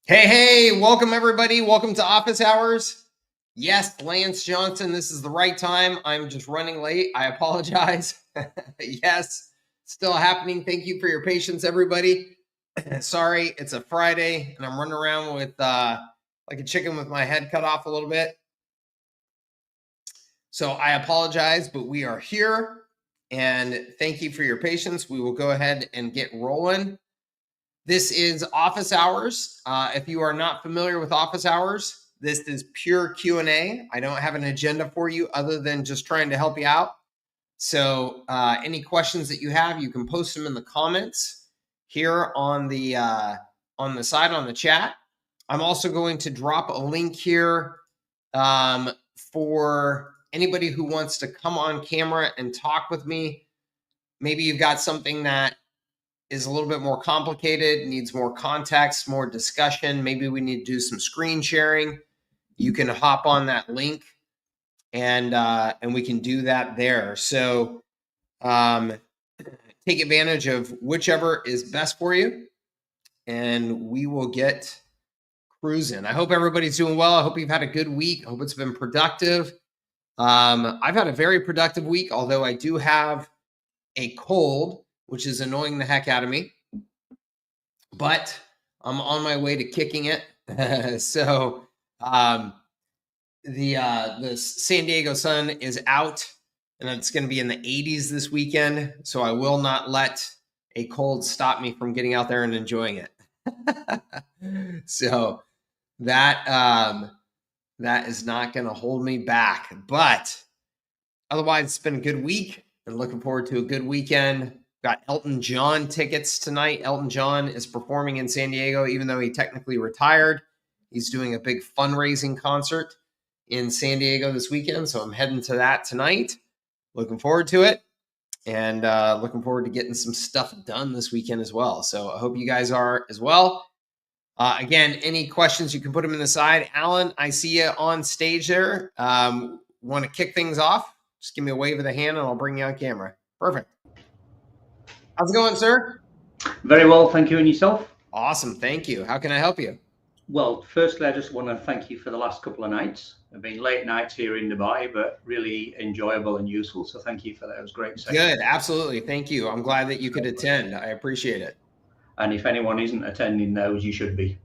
Hey, welcome everybody. Welcome to Office Hours. Yes, Lance Johnson, this is the right time. I'm just running late. I apologize. Yes, still happening. Thank you for your patience, everybody. Sorry, it's a Friday and I'm running around with like a chicken with my head cut off a little bit. So I apologize, but we are here and thank you for your patience. We will go ahead and get rolling. This is Office Hours. If you are not familiar with Office Hours, this is pure Q&A. I don't have an agenda for you other than just trying to help you out. So any questions that you have, you can post them in the comments here on the side on the chat. I'm also going to drop a link here for anybody who wants to come on camera and talk with me. Maybe you've got something that is a little bit more complicated, needs more context, more discussion. Maybe we need to do some screen sharing. You can hop on that link and we can do that there. So take advantage of whichever is best for you and we will get cruising. I hope everybody's doing well. I hope you've had a good week. I hope it's been productive. I've had a very productive week, although I do have a cold, which is annoying the heck out of me, but I'm on my way to kicking it. So the San Diego sun is out and it's going to be in the 80s this weekend. So I will not let a cold stop me from getting out there and enjoying it. So that is not going to hold me back, but otherwise it's been a good week and looking forward to a good weekend. Got Elton John tickets tonight. Elton John is performing in San Diego, even though he technically retired. He's doing a big fundraising concert in San Diego this weekend. So I'm heading to that tonight. Looking forward to it. And looking forward to getting some stuff done this weekend as well. So I hope you guys are as well. Again, any questions, you can put them in the side. Alan, I see you on stage there. Want to kick things off? Just give me a wave of the hand and I'll bring you on camera. Perfect. How's it going, sir? Very well, thank you. And yourself? Awesome, thank you. How can I help you? Well, firstly, I just want to thank you for the last couple of nights. They've been late nights here in Dubai, but really enjoyable and useful. So thank you for that. It was great. Good, absolutely. Thank you. I'm glad that you could attend. I appreciate it. And if anyone isn't attending those, you should be.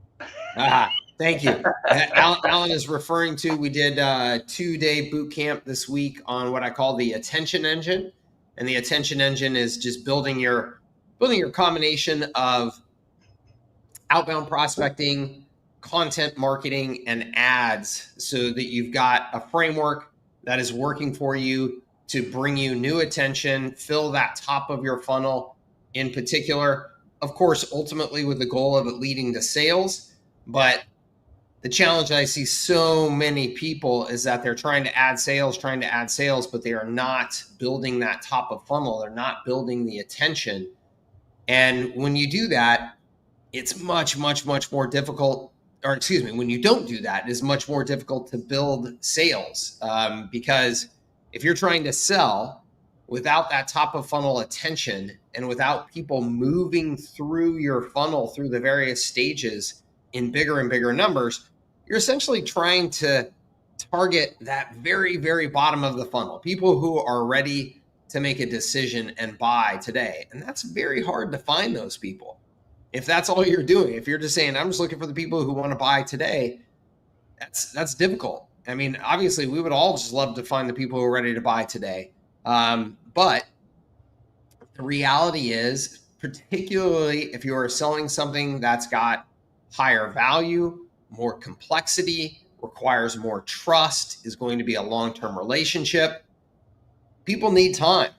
Thank you. Alan is referring to, we did a 2-day boot camp this week on what I call the attention engine. And the attention engine is just building your combination of outbound prospecting, content marketing, and ads so that you've got a framework that is working for you to bring you new attention, fill that top of your funnel in particular. Of course, ultimately with the goal of it leading to sales. But the challenge I see so many people is that they're trying to add sales, but they are not building that top of funnel. They're not building the attention. And when you do that, it's much, much, much more difficult, or excuse me, when you don't do that, it's much more difficult to build sales because if you're trying to sell without that top of funnel attention and without people moving through your funnel through the various stages in bigger and bigger numbers, you're essentially trying to target that very, very bottom of the funnel, people who are ready to make a decision and buy today. And that's very hard to find those people. If that's all you're doing, if you're just saying, I'm just looking for the people who want to buy today, that's difficult. I mean, obviously we would all just love to find the people who are ready to buy today. But the reality is, particularly if you are selling something that's got higher value, more complexity, requires more trust, is going to be a long-term relationship, people need time.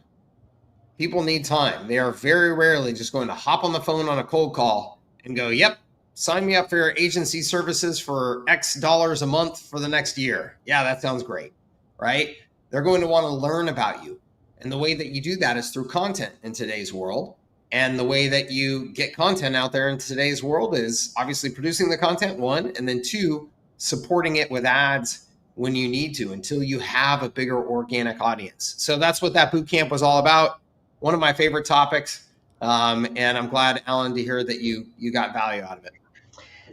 People need time. They are very rarely just going to hop on the phone on a cold call and go, yep, sign me up for your agency services for X dollars a month for the next year. Yeah, that sounds great, right? They're going to want to learn about you. And the way that you do that is through content in today's world. And the way that you get content out there in today's world is obviously producing the content, one, and then two, supporting it with ads when you need to until you have a bigger organic audience. So that's what that boot camp was all about. One of my favorite topics. And I'm glad, Alan, to hear that you got value out of it.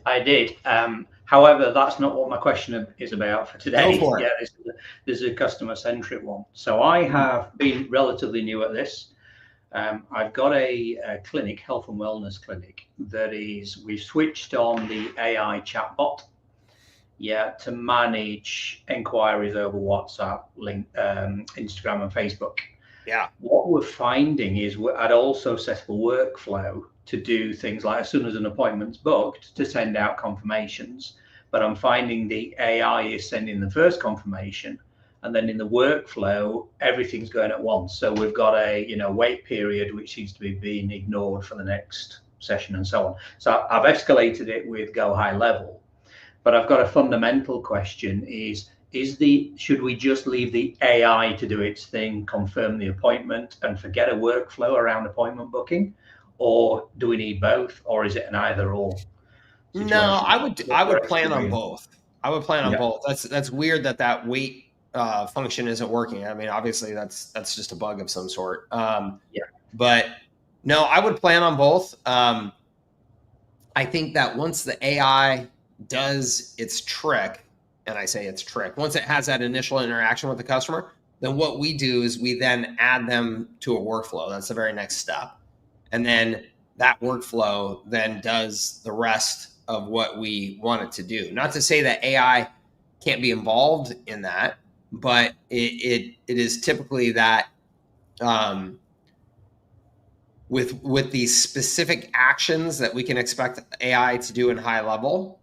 I did. However, that's not what my question is about for today. Go for it. Yeah, this is a customer-centric one. So I have been relatively new at this. I've got a clinic, health and wellness clinic, we've switched on the AI chatbot, to manage inquiries over WhatsApp, Instagram, and Facebook. Yeah. What we're finding is I'd also set up a workflow to do things like as soon as an appointment's booked to send out confirmations. But I'm finding the AI is sending the first confirmation, and then in the workflow, everything's going at once. So we've got a wait period which seems to be being ignored for the next session and so on. So I've escalated it with Go HighLevel, but I've got a fundamental question: should we just leave the AI to do its thing, confirm the appointment, and forget a workflow around appointment booking, or do we need both, or is it an either/or No, situation? I What's your would plan on experience? both. I would plan on Yeah, both. That's weird that wait function isn't working. I mean, obviously that's just a bug of some sort. yeah, But no, I would plan on both. I think that once the AI does its trick, and I say its trick, once it has that initial interaction with the customer, then what we do is we then add them to a workflow. That's the very next step. And then that workflow then does the rest of what we want it to do. Not to say that AI can't be involved in that, but it is typically that with these specific actions that we can expect AI to do in HighLevel,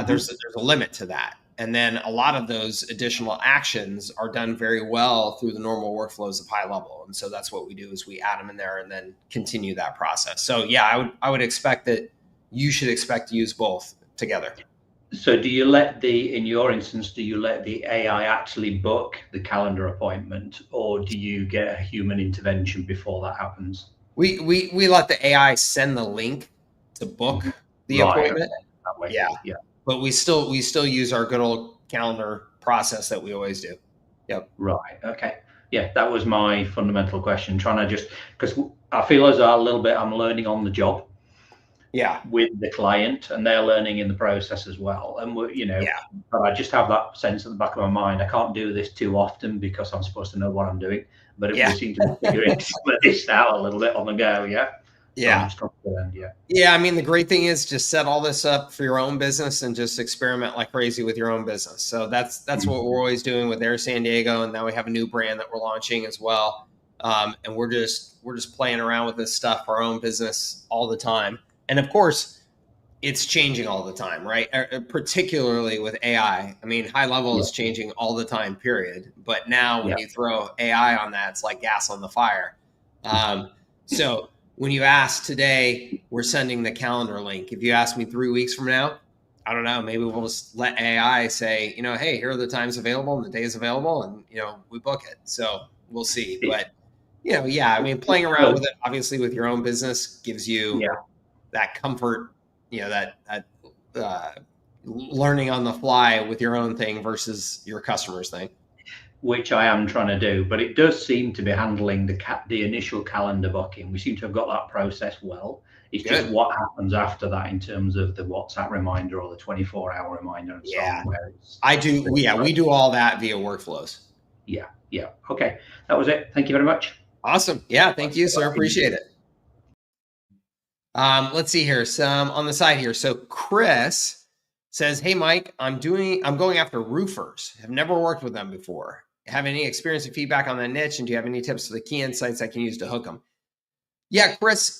there's a limit to that. And then a lot of those additional actions are done very well through the normal workflows of HighLevel. And so that's what we do is we add them in there and then continue that process. So yeah, I would expect that you should expect to use both together. So in your instance, do you let the AI actually book the calendar appointment, or do you get a human intervention before that happens? We let the AI send the link to book the Right, okay, appointment. that way. Yeah. Yeah. But we still use our good old calendar process that we always do. Yep. Right. Okay. Yeah, that was my fundamental question. Trying to just because I feel as though a little bit I'm learning on the job Yeah. with the client, and they're learning in the process as well. And Yeah. but I just have that sense at the back of my mind. I can't do this too often because I'm supposed to know what I'm doing. But we Yeah. seem to be figuring some of this out a little bit on the go. Yeah. So I'm Yeah. just trying to learn. Yeah. Yeah. I mean, the great thing is just set all this up for your own business and just experiment like crazy with your own business. So that's what we're always doing with Air San Diego. And now we have a new brand that we're launching as well. And we're just playing around with this stuff for our own business all the time. And of course, it's changing all the time, right? Particularly with AI. I mean, HighLevel Yeah. is changing all the time, period. But now when Yeah. you throw AI on that, it's like gas on the fire. So when you ask today, we're sending the calendar link. If you ask me 3 weeks from now, I don't know, maybe we'll just let AI say, hey, here are the times available and the days available, and, we book it. So we'll see. But, yeah, I mean, playing around with it, obviously, with your own business gives you Yeah. that comfort, that learning on the fly with your own thing versus your customer's thing. Which I am trying to do, but it does seem to be handling the initial calendar booking. We seem to have got that process well. It's Good. just what happens after that in terms of the WhatsApp reminder or the 24-hour reminder and so Yeah. on. Where I do. Yeah, we do all that via workflows. Yeah. Okay, that was it. Thank you very much. Awesome. Yeah, thank you, sir. Appreciate it. Let's see here. Some on the side here. So Chris says, "Hey Mike, I'm going after roofers. Have never worked with them before. Have any experience or feedback on that niche? And do you have any tips for the key insights I can use to hook them?" Yeah, Chris.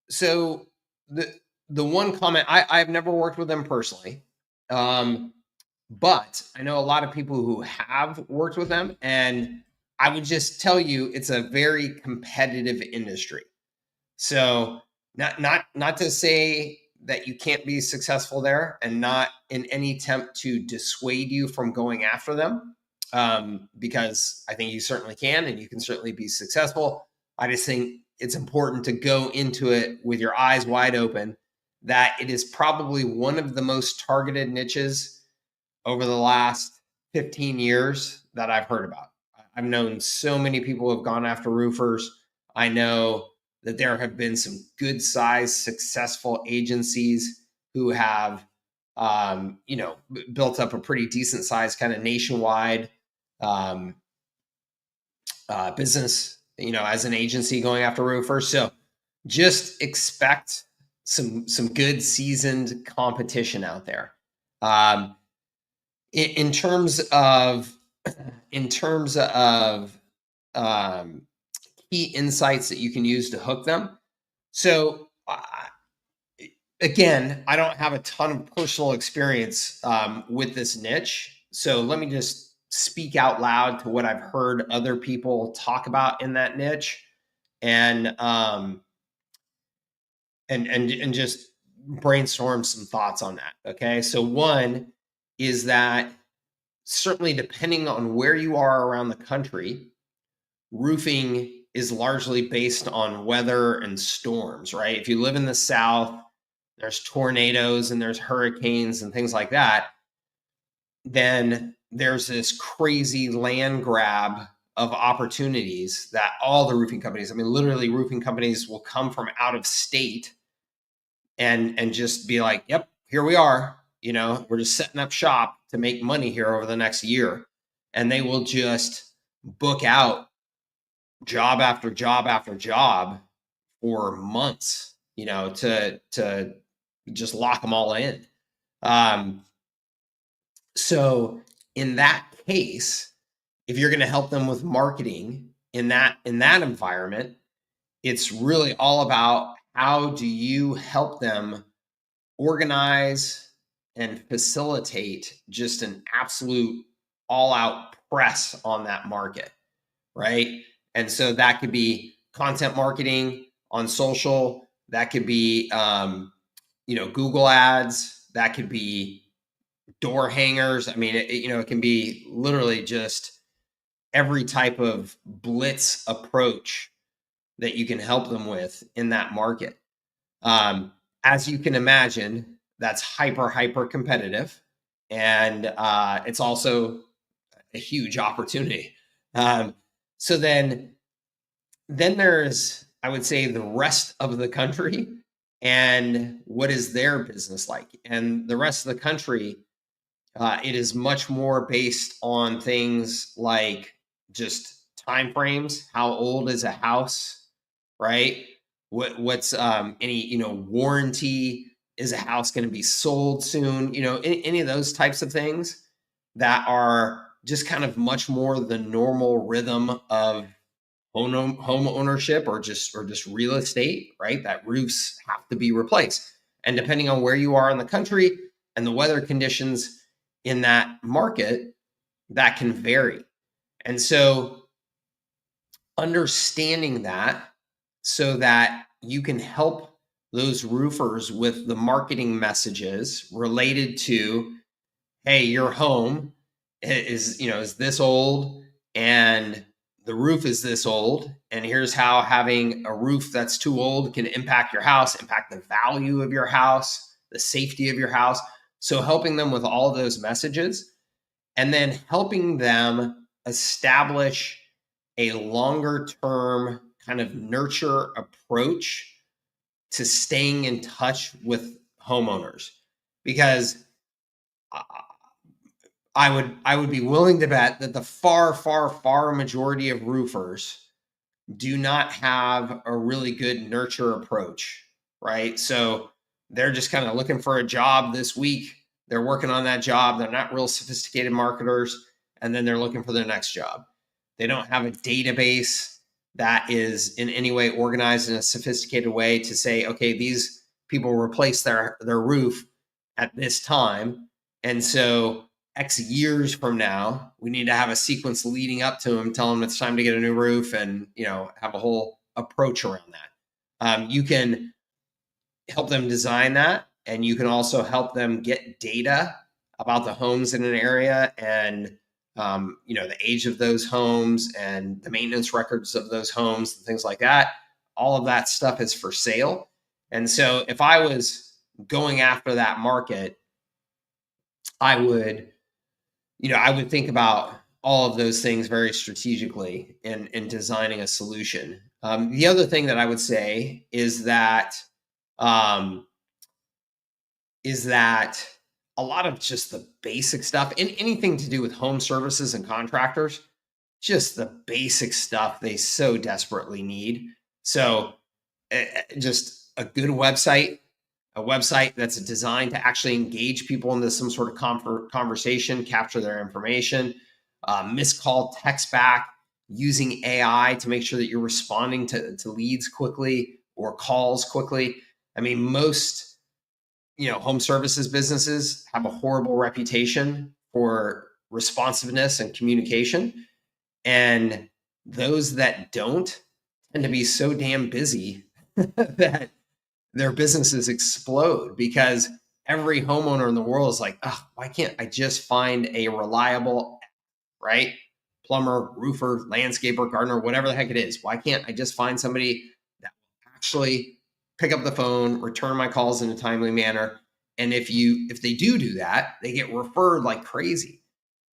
So the one comment, I've never worked with them personally, but I know a lot of people who have worked with them, and I would just tell you it's a very competitive industry. So not to say that you can't be successful there, and not in any attempt to dissuade you from going after them, because I think you certainly can, and you can certainly be successful. I just think it's important to go into it with your eyes wide open, that it is probably one of the most targeted niches over the last 15 years that I've heard about. I've known so many people who have gone after roofers. I know that there have been some good sized successful agencies who have, built up a pretty decent size kind of nationwide business, as an agency going after roofers. So just expect some good seasoned competition out there. In terms of key insights that you can use to hook them. So again, I don't have a ton of personal experience with this niche. So let me just speak out loud to what I've heard other people talk about in that niche, and just brainstorm some thoughts on that. Okay. So one is that certainly depending on where you are around the country, roofing is largely based on weather and storms, right? If you live in the South, there's tornadoes and there's hurricanes and things like that. Then there's this crazy land grab of opportunities that all the roofing companies, literally roofing companies will come from out of state and just be like, yep, here we are. We're just setting up shop to make money here over the next year. And they will just book out job after job after job for months, to just lock them all in. So in that case, if you're going to help them with marketing in that environment, it's really all about how do you help them organize and facilitate just an absolute all-out press on that market, right? And so that could be content marketing on social, that could be Google ads, that could be door hangers. It can be literally just every type of blitz approach that you can help them with in that market. As you can imagine, that's hyper competitive, and it's also a huge opportunity. So then there's, I would say, the rest of the country and what is their business like. And the rest of the country, it is much more based on things like just time frames. How old is a house, right? What's any warranty? Is a house going to be sold soon? Any of those types of things that are just kind of much more the normal rhythm of home ownership or just real estate, right? That roofs have to be replaced. And depending on where you are in the country and the weather conditions in that market, that can vary. And so understanding that so that you can help those roofers with the marketing messages related to, hey, your home is this old and the roof is this old, and here's how having a roof that's too old can impact your house, impact the value of your house, the safety of your house. So helping them with all of those messages, and then helping them establish a longer term kind of nurture approach to staying in touch with homeowners. Because I would be willing to bet that the far majority of roofers do not have a really good nurture approach, right? So they're just kind of looking for a job this week. They're working on that job. They're not real sophisticated marketers. And then they're looking for their next job. They don't have a database that is in any way organized in a sophisticated way to say, okay, these people replace their roof at this time. And so X years from now, we need to have a sequence leading up to them, tell them it's time to get a new roof, and have a whole approach around that. You can help them design that, and you can also help them get data about the homes in an area and the age of those homes and the maintenance records of those homes and things like that. All of that stuff is for sale. And so if I was going after that market, I would think about all of those things very strategically in designing a solution. The other thing that I would say is that is that a lot of just the basic stuff and anything to do with home services and contractors, just the basic stuff they so desperately need. So just a good website, a website that's designed to actually engage people into some sort of conversation, capture their information, missed call text back, using AI to make sure that you're responding to leads quickly or calls quickly. I mean, most home services businesses have a horrible reputation for responsiveness and communication, and those that don't tend to be so damn busy that their businesses explode because every homeowner in the world is like, oh, why can't I just find a reliable, right? Plumber, roofer, landscaper, gardener, whatever the heck it is. Why can't I just find somebody that will actually pick up the phone, return my calls in a timely manner? And if they do that, they get referred like crazy.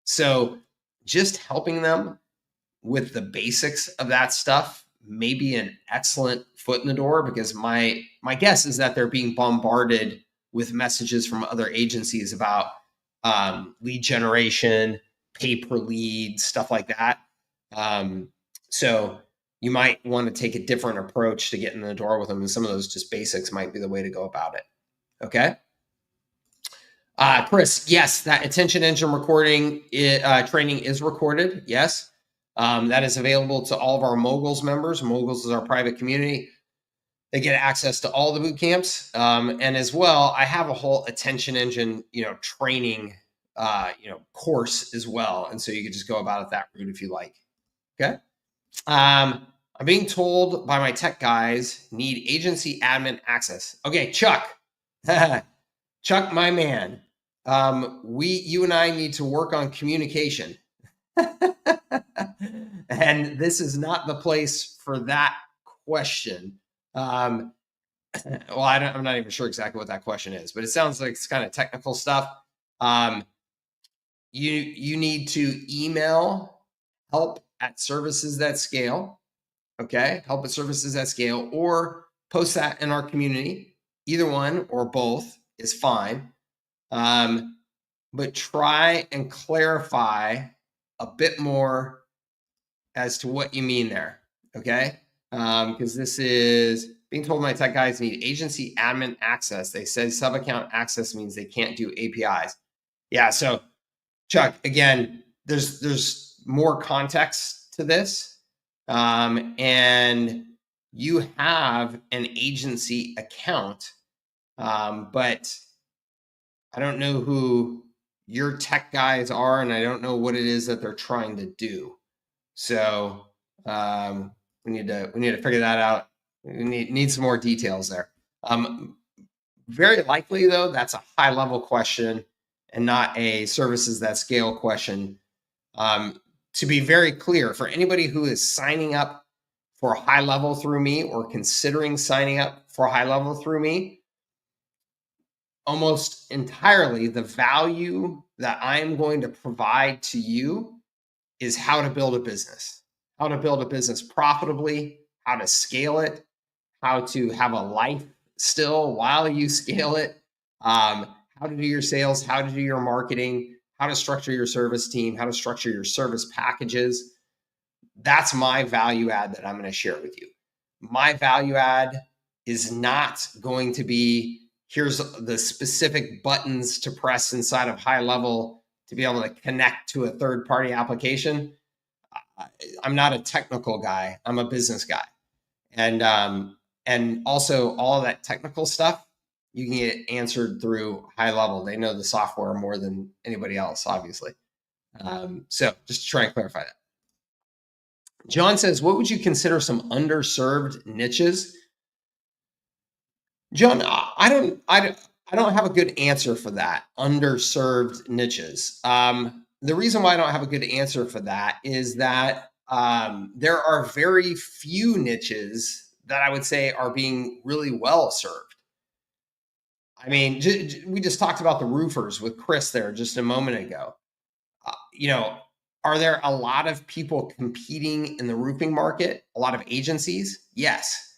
So just helping them with the basics of that stuff may be an excellent foot in the door, because my guess is that they're being bombarded with messages from other agencies about lead generation, pay per lead, stuff like that. So you might want to take a different approach to getting in the door with them, and some of those just basics might be the way to go about it. Okay. Chris, yes, that attention engine recording training is recorded. Yes. That is available to all of our Moguls members. Moguls is our private community. They get access to all the boot camps. And as well, I have a whole attention engine, training, course as well. And so you can just go about it that route if you like. Okay. I'm being told by my tech guys need agency admin access. Okay, Chuck. Chuck, my man. You and I need to work on communication. And this is not the place for that question. Well, I'm not even sure exactly what that question is, but it sounds like it's kind of technical stuff. You need to email help@services that scale. Okay, help@services that scale, or post that in our community. Either one or both is fine. But try and clarify a bit more as to what you mean there. Okay. Because this is being told my tech guys need agency admin access. They said sub-account access means they can't do APIs. Yeah. So Chuck, again, there's more context to this. And you have an agency account, but I don't know who your tech guys are, and I don't know what it is that they're trying to do. So we need to figure that out. We need some more details there. Very likely, though, that's a high-level question and not a services that scale question. To be very clear, for anybody who is signing up for HighLevel through me or considering signing up for HighLevel through me, almost entirely the value that I'm going to provide to you is how to build a business profitably, how to scale it, how to have a life still while you scale it, how to do your sales, how to do your marketing, how to structure your service team, how to structure your service packages. That's my value add that I'm going to share with you. My value add is not going to be, here's the specific buttons to press inside of HighLevel to be able to connect to a third-party application. I'm not a technical guy. I'm a business guy. And also all of that technical stuff, you can get answered through HighLevel. They know the software more than anybody else, obviously. So just to try and clarify that. John says, what would you consider some underserved niches? John, I don't have a good answer for that. Underserved niches. The reason why I don't have a good answer for that is that there are very few niches that I would say are being really well served. I mean, we just talked about the roofers with Chris there just a moment ago. Are there a lot of people competing in the roofing market? A lot of agencies? Yes.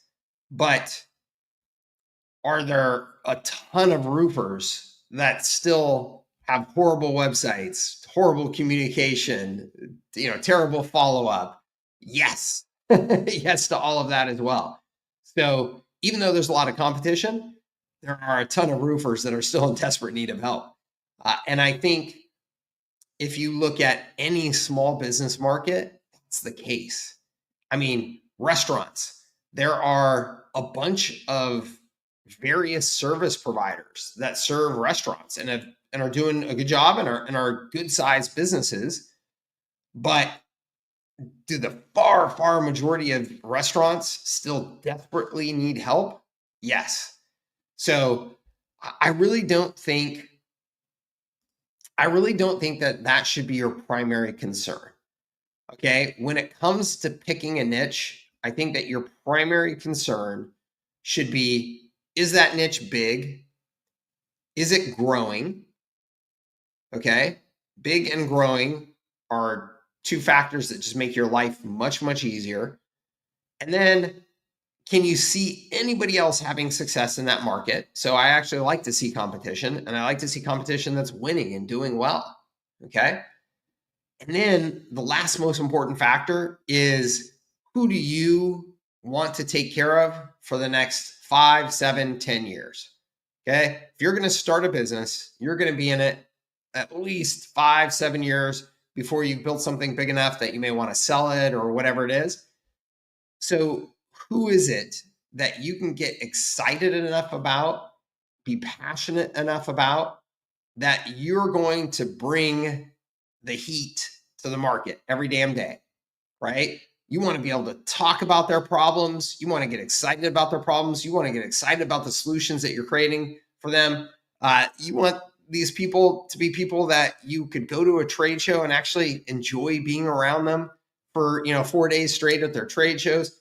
But are there a ton of roofers that still have horrible websites, horrible communication, terrible follow-up? Yes. Yes to all of that as well. So even though there's a lot of competition, there are a ton of roofers that are still in desperate need of help. And I think if you look at any small business market, that's the case. I mean, restaurants, there are a bunch of various service providers that serve restaurants and are doing a good job and are good sized businesses. But do the far majority of restaurants still desperately need help? Yes. So I really don't think that should be your primary concern. Okay. When it comes to picking a niche, I think that your primary concern should be, is that niche big? Is it growing? Okay. Big and growing are two factors that just make your life much easier. And then, can you see anybody else having success in that market? So I actually like to see competition, and I like to see competition that's winning and doing well. Okay. And then the last most important factor is, who do you want to take care of for the next 5, 7, 10 years? Okay. If you're going to start a business, you're going to be in it at least 5, 7 years before you've built something big enough that you may want to sell it or whatever it is. So who is it that you can get excited enough about, be passionate enough about, that you're going to bring the heat to the market every damn day, right? You want to be able to talk about their problems. You want to get excited about their problems. You want to get excited about the solutions that you're creating for them. You want these people to be people that you could go to a trade show and actually enjoy being around them for 4 days straight at their trade shows.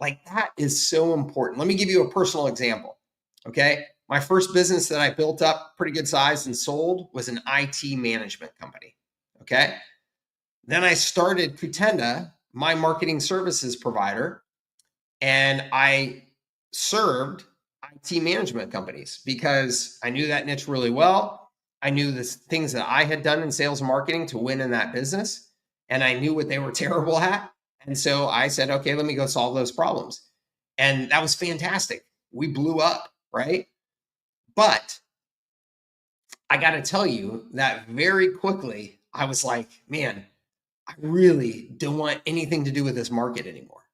Like, that is so important. Let me give you a personal example. Okay. My first business that I built up pretty good size and sold was an IT management company. Okay. Then I started Kutenda, my marketing services provider, and I served IT management companies because I knew that niche really well. I knew the things that I had done in sales and marketing to win in that business, and I knew what they were terrible at. And so I said, okay, let me go solve those problems. And that was fantastic. We blew up, right? But I got to tell you that very quickly, I was like, man, I really don't want anything to do with this market anymore.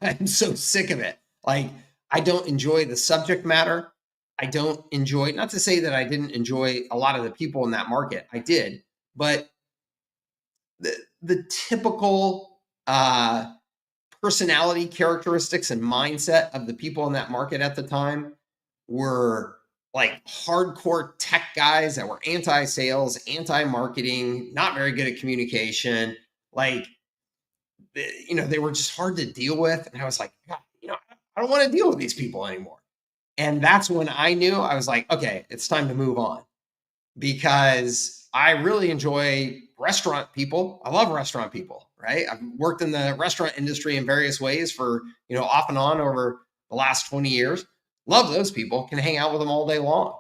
I'm so sick of it. Like, I don't enjoy the subject matter. I don't enjoy, not to say that I didn't enjoy a lot of the people in that market. I did, but the typical personality characteristics and mindset of the people in that market at the time were like hardcore tech guys that were anti-sales, anti-marketing, not very good at communication. Like, they were just hard to deal with. And I was like, God, I don't want to deal with these people anymore. And that's when I knew, I was like, okay, it's time to move on, because I really enjoy restaurant people. I love restaurant people, right? I've worked in the restaurant industry in various ways for, off and on over the last 20 years. Love those people, can hang out with them all day long.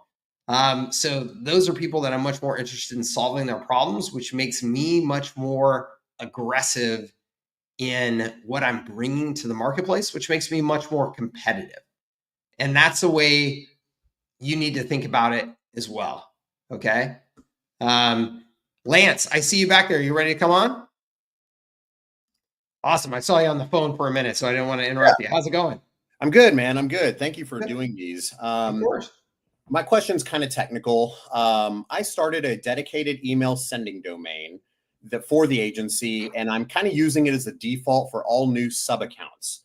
So those are people that I'm much more interested in solving their problems, which makes me much more aggressive in what I'm bringing to the marketplace, which makes me much more competitive. And that's the way you need to think about it as well. Okay. Lance, I see you back there. You ready to come on? Awesome. I saw you on the phone for a minute, so I didn't want to interrupt you. How's it going? I'm good, man. I'm good. Thank you for Good. doing these. Of course. My question's kind of technical. I started a dedicated email sending domain for the agency, and I'm kind of using it as the default for all new subaccounts.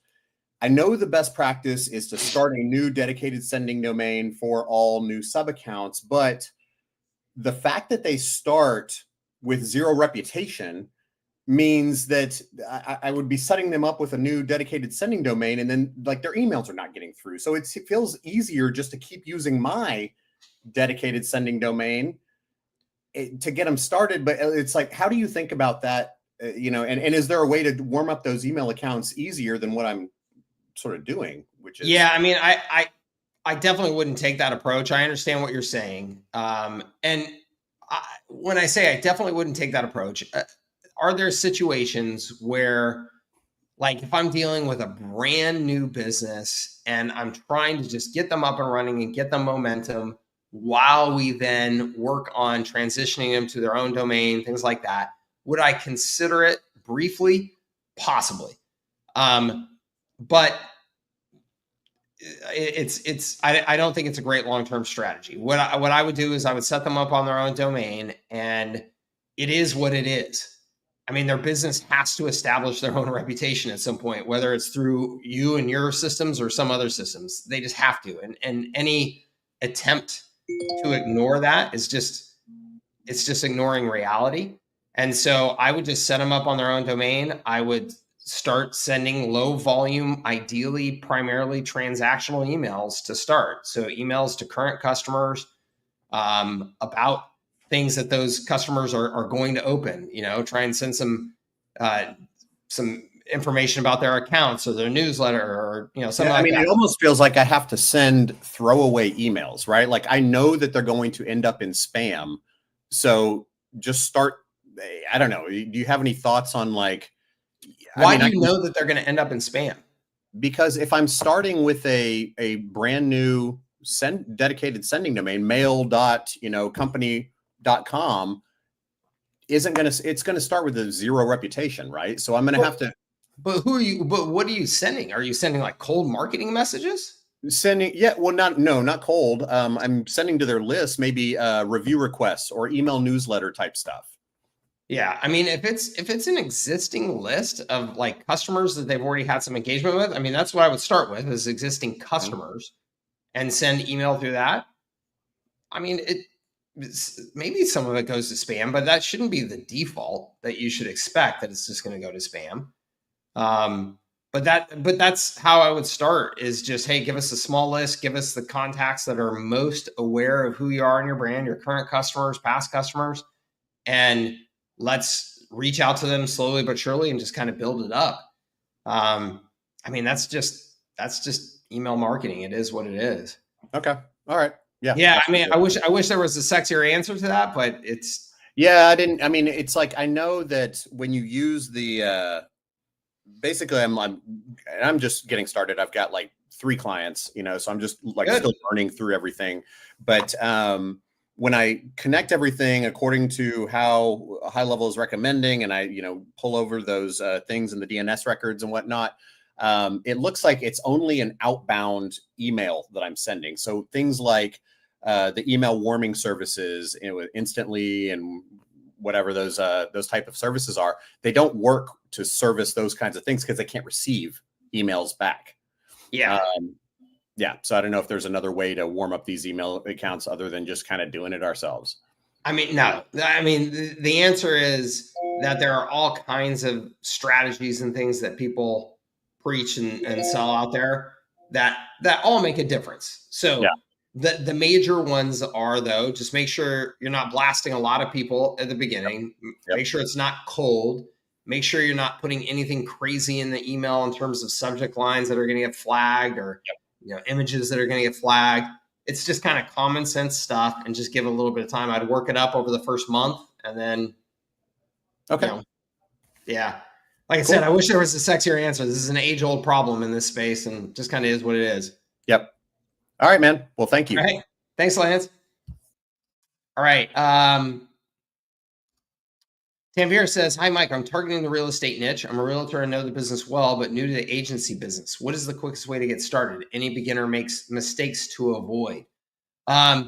I know the best practice is to start a new dedicated sending domain for all new subaccounts, but the fact that they start with zero reputation means that I would be setting them up with a new dedicated sending domain, and then like their emails are not getting through. So it feels easier just to keep using my dedicated sending domain to get them started. But it's like, how do you think about that? And is there a way to warm up those email accounts easier than what I'm sort of doing? Which is, yeah, I mean, I definitely wouldn't take that approach. I understand what you're saying. When I say I definitely wouldn't take that approach, are there situations where, like, if I'm dealing with a brand new business and I'm trying to just get them up and running and get them momentum while we then work on transitioning them to their own domain, things like that, would I consider it briefly? Possibly. But I don't think it's a great long-term strategy. What I would do is I would set them up on their own domain, and it is what it is. I mean, their business has to establish their own reputation at some point, whether it's through you and your systems or some other systems. They just have to. And any attempt to ignore that is just ignoring reality. And so I would just set them up on their own domain. I would start sending low volume, ideally primarily transactional emails to start. So emails to current customers about things that those customers are going to open. Try and send some information about their accounts or their newsletter or something like that. It almost feels like I have to send throwaway emails, right? Like I know that they're going to end up in spam, so just start. I don't know. Do you have any thoughts on like? Why do you know that they're going to end up in spam? Because if I'm starting with a brand new dedicated sending domain, mail.company.com it's going to start with a zero reputation, right? So I'm going to have to. But what are you sending? Are you sending like cold marketing messages? Not cold. I'm sending to their list, maybe review requests or email newsletter type stuff. Yeah, I mean, if it's an existing list of like customers that they've already had some engagement with, I mean, that's what I would start with, is existing customers, and send email through that. I mean, maybe some of it goes to spam, but that shouldn't be the default that you should expect, that it's just going to go to spam. But that's how I would start, is just, hey, give us a small list, give us the contacts that are most aware of who you are and your brand, your current customers, past customers, and let's reach out to them slowly but surely and just kind of build it up. I mean, that's just email marketing. It is what it is. Okay. All right. Yeah. Yeah. I mean, I wish there was a sexier answer to that, but it's. Yeah, it's like, I know that when you use the, basically I'm just getting started. I've got like 3 clients, so I'm just like still learning through everything. But, when I connect everything according to how HighLevel is recommending, and I, pull over those things in the DNS records and whatnot, it looks like it's only an outbound email that I'm sending. So things like the email warming services, instantly and whatever those type of services are, they don't work to service those kinds of things because they can't receive emails back. Yeah. Yeah. So I don't know if there's another way to warm up these email accounts other than just kind of doing it ourselves. I mean, no. I mean, the answer is that there are all kinds of strategies and things that people preach and sell out there that all make a difference. So the major ones are, though, just make sure you're not blasting a lot of people at the beginning. Yep. Make sure it's not cold. Make sure you're not putting anything crazy in the email in terms of subject lines that are going to get flagged, or images that are going to get flagged. It's just kind of common sense stuff, and just give it a little bit of time. I'd work it up over the first month, and then, yeah. Like I said, I wish there was a sexier answer. This is an age-old problem in this space, and just kind of is what it is. Yep. All right, man. Well, thank you. All right. Thanks, Lance. All right. Tanvir says, hi, Mike, I'm targeting the real estate niche. I'm a realtor and know the business well, but new to the agency business. What is the quickest way to get started? Any beginner makes mistakes to avoid? Yeah.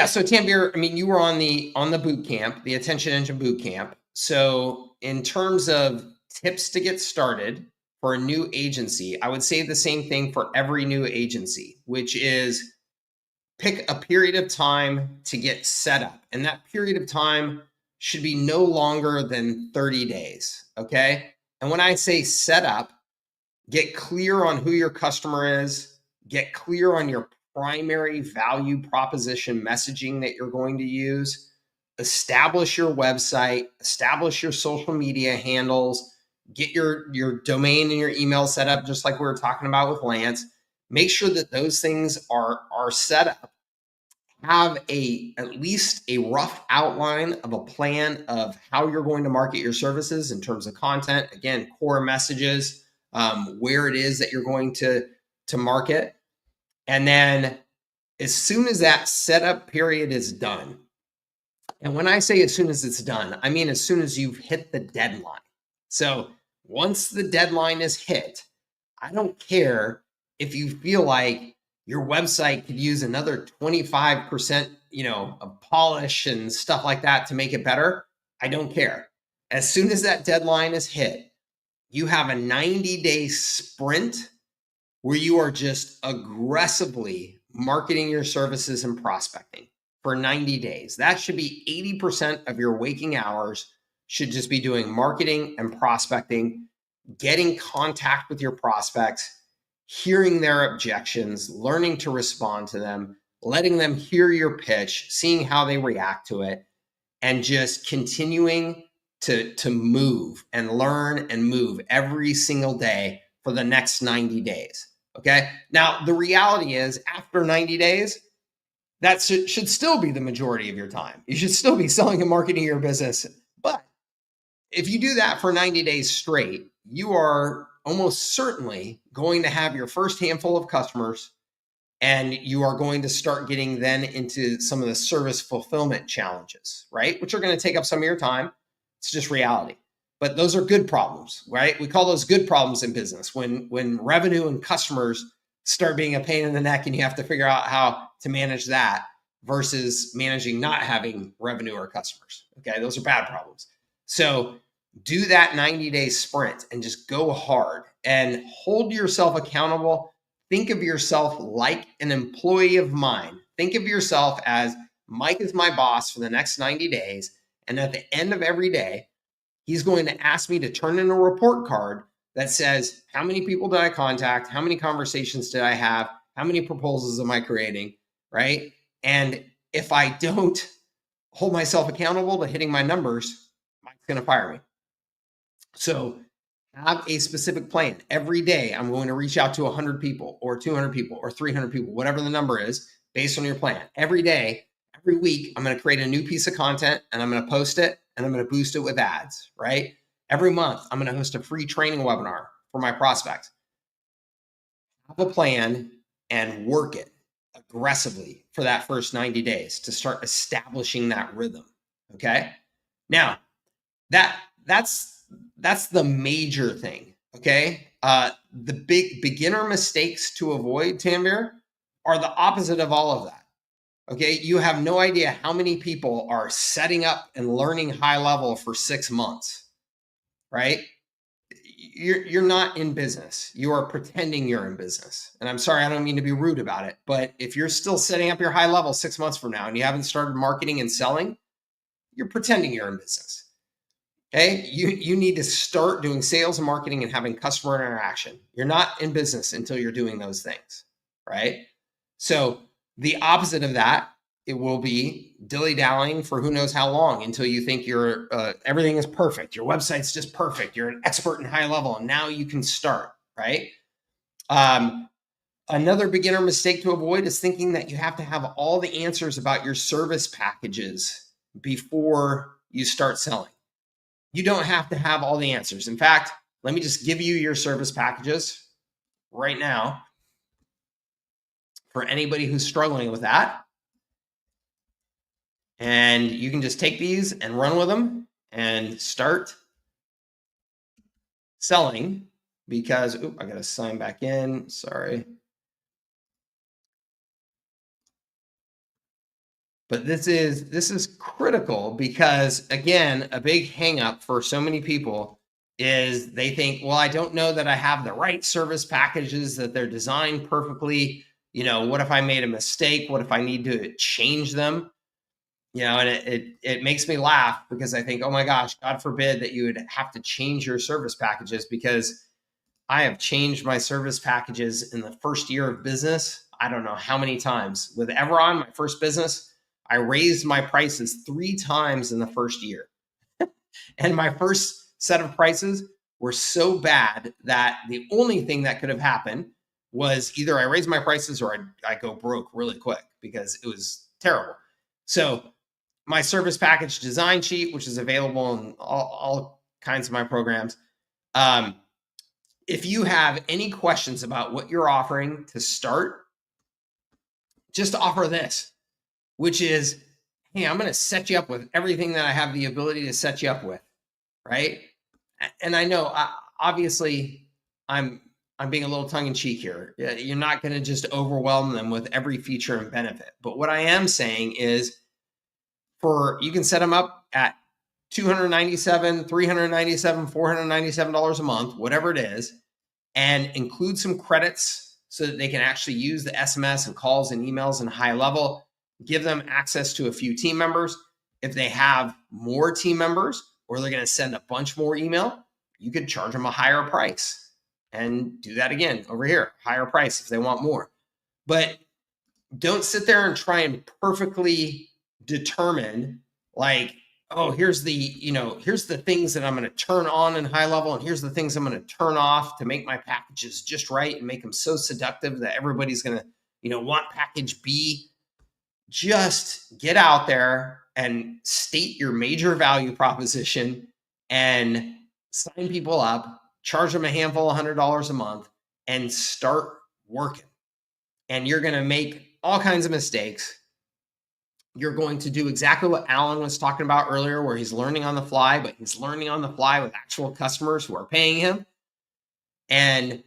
So Tanvir, I mean, you were on the boot camp, the Attention Engine boot camp. So in terms of tips to get started for a new agency, I would say the same thing for every new agency, which is pick a period of time to get set up. And that period of time should be no longer than 30 days. Okay. And when I say set up, get clear on who your customer is, get clear on your primary value proposition messaging that you're going to use, establish your website, establish your social media handles, get your domain and your email set up, just like we were talking about with Lance. make sure that those things are set up. Have at least a rough outline of a plan of how you're going to market your services in terms of content, again, core messages, where it is that you're going to market. And then as soon as that setup period is done, and when I say as soon as it's done, I mean as soon as you've hit the deadline. So once the deadline is hit, I don't care if you feel like your website could use another 25%, of polish and stuff like that to make it better. I don't care. As soon as that deadline is hit, you have a 90-day sprint where you are just aggressively marketing your services and prospecting for 90 days. That should be 80% of your waking hours should just be doing marketing and prospecting, getting contact with your prospects, hearing their objections, learning to respond to them, letting them hear your pitch, seeing how they react to it, and just continuing to move and learn and move every single day for the next 90 days. Okay. Now, the reality is after 90 days, that should still be the majority of your time. You should still be selling and marketing your business. But if you do that for 90 days straight, you are almost certainly going to have your first handful of customers, and you are going to start getting then into some of the service fulfillment challenges, right? Which are going to take up some of your time. It's just reality. But those are good problems, right? We call those good problems in business when revenue and customers start being a pain in the neck and you have to figure out how to manage that versus managing not having revenue or customers. Okay, those are bad problems. So do that 90-day sprint and just go hard and hold yourself accountable. Think of yourself like an employee of mine. Think of yourself as Mike is my boss for the next 90 days. And at the end of every day, he's going to ask me to turn in a report card that says, how many people did I contact? How many conversations did I have? How many proposals am I creating? Right? And if I don't hold myself accountable to hitting my numbers, Mike's going to fire me. So have a specific plan. Every day, I'm going to reach out to 100 people or 200 people or 300 people, whatever the number is, based on your plan. Every day, every week, I'm going to create a new piece of content and I'm going to post it and I'm going to boost it with ads, right? Every month, I'm going to host a free training webinar for my prospects. Have a plan and work it aggressively for that first 90 days to start establishing that rhythm, okay? Now, that's the major thing, okay? The big beginner mistakes to avoid, Tanvir, are the opposite of all of that. Okay, you have no idea how many people are setting up and learning HighLevel for 6 months, right? You're not in business. You are pretending you're in business. And I'm sorry, I don't mean to be rude about it, but if you're still setting up your HighLevel 6 months from now and you haven't started marketing and selling, you're pretending you're in business. Okay, you need to start doing sales and marketing and having customer interaction. You're not in business until you're doing those things, right? So the opposite of that, it will be dilly-dallying for who knows how long until you think you're everything is perfect. Your website's just perfect. You're an expert in HighLevel, and now you can start, right? Another beginner mistake to avoid is thinking that you have to have all the answers about your service packages before you start selling. You don't have to have all the answers. In fact, let me just give you your service packages right now for anybody who's struggling with that. And you can just take these and run with them and start selling because, I got to sign back in. Sorry. But this is critical because, again, a big hang up for so many people is they think, well, I don't know that I have the right service packages, that they're designed perfectly. What if I made a mistake? What if I need to change them? And it makes me laugh because I think, oh my gosh, God forbid that you would have to change your service packages, because I have changed my service packages in the first year of business. I don't know how many times. With Everon, my first business, I raised my prices 3 times in the first year. And my first set of prices were so bad that the only thing that could have happened was either I raise my prices or I go broke really quick because it was terrible. So my service package design sheet, which is available in all kinds of my programs. If you have any questions about what you're offering to start, just offer this, which is, hey, I'm going to set you up with everything that I have the ability to set you up with, right? And I know, obviously, I'm being a little tongue in cheek here. You're not going to just overwhelm them with every feature and benefit. But what I am saying is, you can set them up at $297, $397, $497 a month, whatever it is, and include some credits so that they can actually use the SMS and calls and emails and HighLevel. Give them access to a few team members. If they have more team members or they're going to send a bunch more email, you could charge them a higher price and do that again over here, higher price if they want more. But don't sit there and try and perfectly determine, like, oh, here's the things that I'm going to turn on in HighLevel, and here's the things I'm going to turn off to make my packages just right and make them so seductive that everybody's going to, want package B. Just get out there and state your major value proposition and sign people up, charge them a handful of $100 a month, and start working. And you're going to make all kinds of mistakes. You're going to do exactly what Alan was talking about earlier, where he's learning on the fly, but he's learning on the fly with actual customers who are paying him. And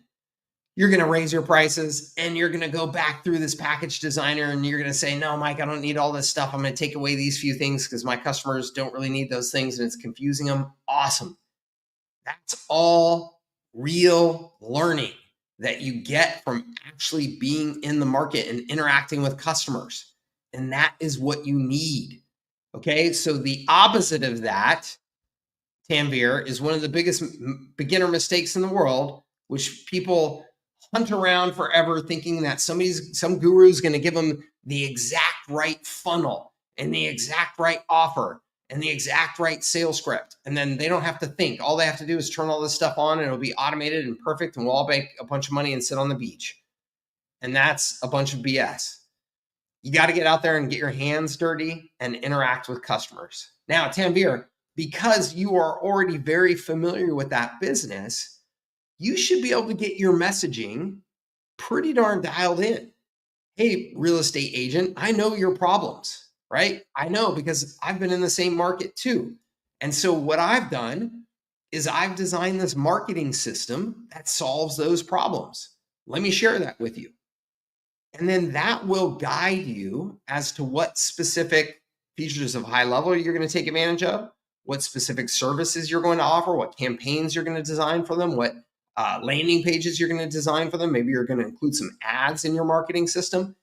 you're going to raise your prices, and you're going to go back through this package designer, and you're going to say, no, Mike, I don't need all this stuff. I'm going to take away these few things because my customers don't really need those things, and it's confusing them. Awesome. That's all real learning that you get from actually being in the market and interacting with customers. And that is what you need. Okay. So the opposite of that, Tanvir, is one of the biggest beginner mistakes in the world, which people hunt around forever thinking that some guru is going to give them the exact right funnel and the exact right offer and the exact right sales script. And then they don't have to think. All they have to do is turn all this stuff on, and it'll be automated and perfect, and we'll all make a bunch of money and sit on the beach. And that's a bunch of BS. You got to get out there and get your hands dirty and interact with customers. Now, Tanvir, because you are already very familiar with that business, you should be able to get your messaging pretty darn dialed in. Hey, real estate agent, I know your problems, right? I know, because I've been in the same market too. And so what I've done is I've designed this marketing system that solves those problems. Let me share that with you. And then that will guide you as to what specific features of HighLevel you're going to take advantage of, what specific services you're going to offer, what campaigns you're going to design for them, what landing pages you're going to design for them. Maybe you're going to include some ads in your marketing system,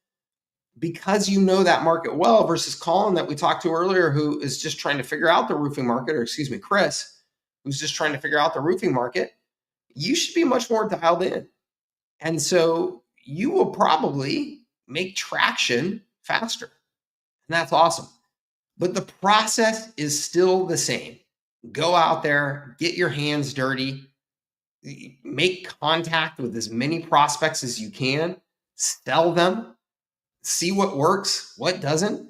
because you know that market well, versus Colin that we talked to earlier, who is just trying to figure out the roofing market, or excuse me, Chris, who's just trying to figure out the roofing market. You should be much more dialed in. And so you will probably make traction faster. And that's awesome. But the process is still the same. Go out there, get your hands dirty, make contact with as many prospects as you can, sell them, see what works, what doesn't,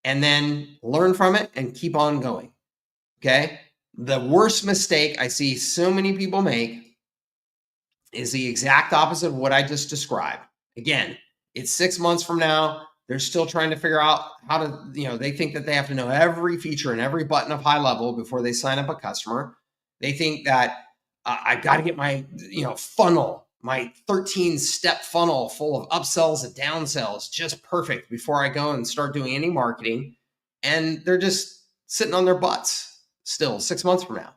and then learn from it and keep on going. Okay. The worst mistake I see so many people make is the exact opposite of what I just described. Again, it's 6 months from now. They're still trying to figure out how to, they think that they have to know every feature and every button of HighLevel before they sign up a customer. They think that I got to get my, funnel, my 13-step funnel full of upsells and downsells just perfect before I go and start doing any marketing. And they're just sitting on their butts still 6 months from now.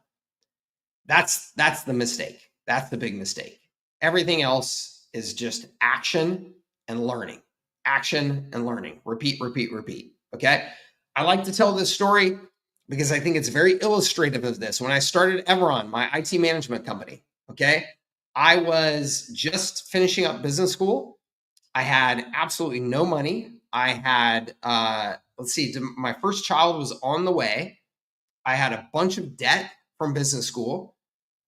That's the mistake. That's the big mistake. Everything else is just action and learning. Action and learning. Repeat, repeat, repeat. Okay. I like to tell this story because I think it's very illustrative of this. When I started Everon, my IT management company, okay, I was just finishing up business school. I had absolutely no money. I had, my first child was on the way. I had a bunch of debt from business school.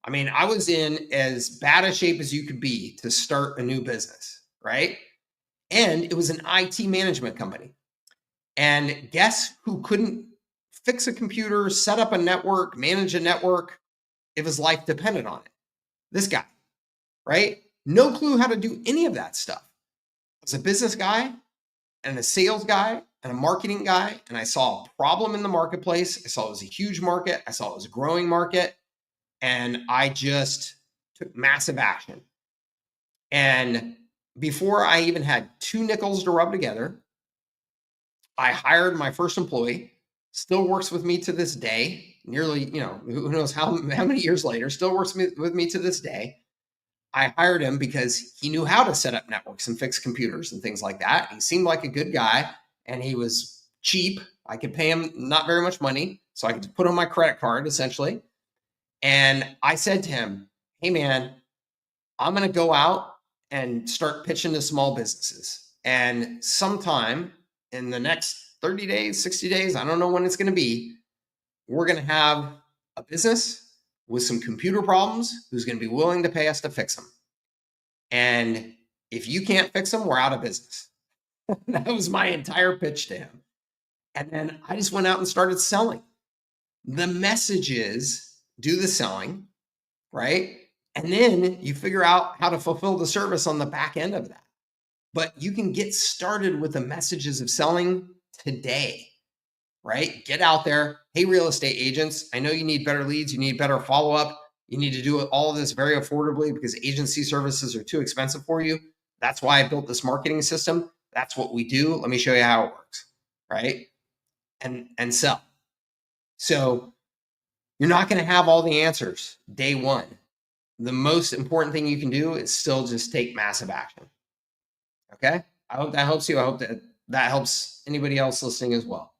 I mean, I was in as bad a shape as you could be to start a new business, right? And it was an IT management company. And guess who couldn't fix a computer, set up a network, manage a network if his life depended on it? This guy, right? No clue how to do any of that stuff. I was a business guy and a sales guy and a marketing guy, and I saw a problem in the marketplace. I saw it was a huge market. I saw it was a growing market, and I just took massive action. And before I even had 2 nickels to rub together, I hired my first employee, still works with me to this day, nearly, who knows how many years later, still works with me to this day. I hired him because he knew how to set up networks and fix computers and things like that. He seemed like a good guy, and he was cheap. I could pay him not very much money, so I could put on my credit card essentially. And I said to him, hey man, I'm going to go out and start pitching to small businesses. And sometime in the next 30 days, 60 days, I don't know when it's going to be, we're going to have a business with some computer problems who's going to be willing to pay us to fix them. And if you can't fix them, we're out of business. That was my entire pitch to him. And then I just went out and started selling. The message is do the selling, right? And then you figure out how to fulfill the service on the back end of that. But you can get started with the messages of selling today, right? Get out there. Hey, real estate agents, I know you need better leads. You need better follow-up. You need to do all of this very affordably because agency services are too expensive for you. That's why I built this marketing system. That's what we do. Let me show you how it works, right? And sell. So you're not going to have all the answers day one. The most important thing you can do is still just take massive action. Okay? I hope that helps you. I hope that helps anybody else listening as well.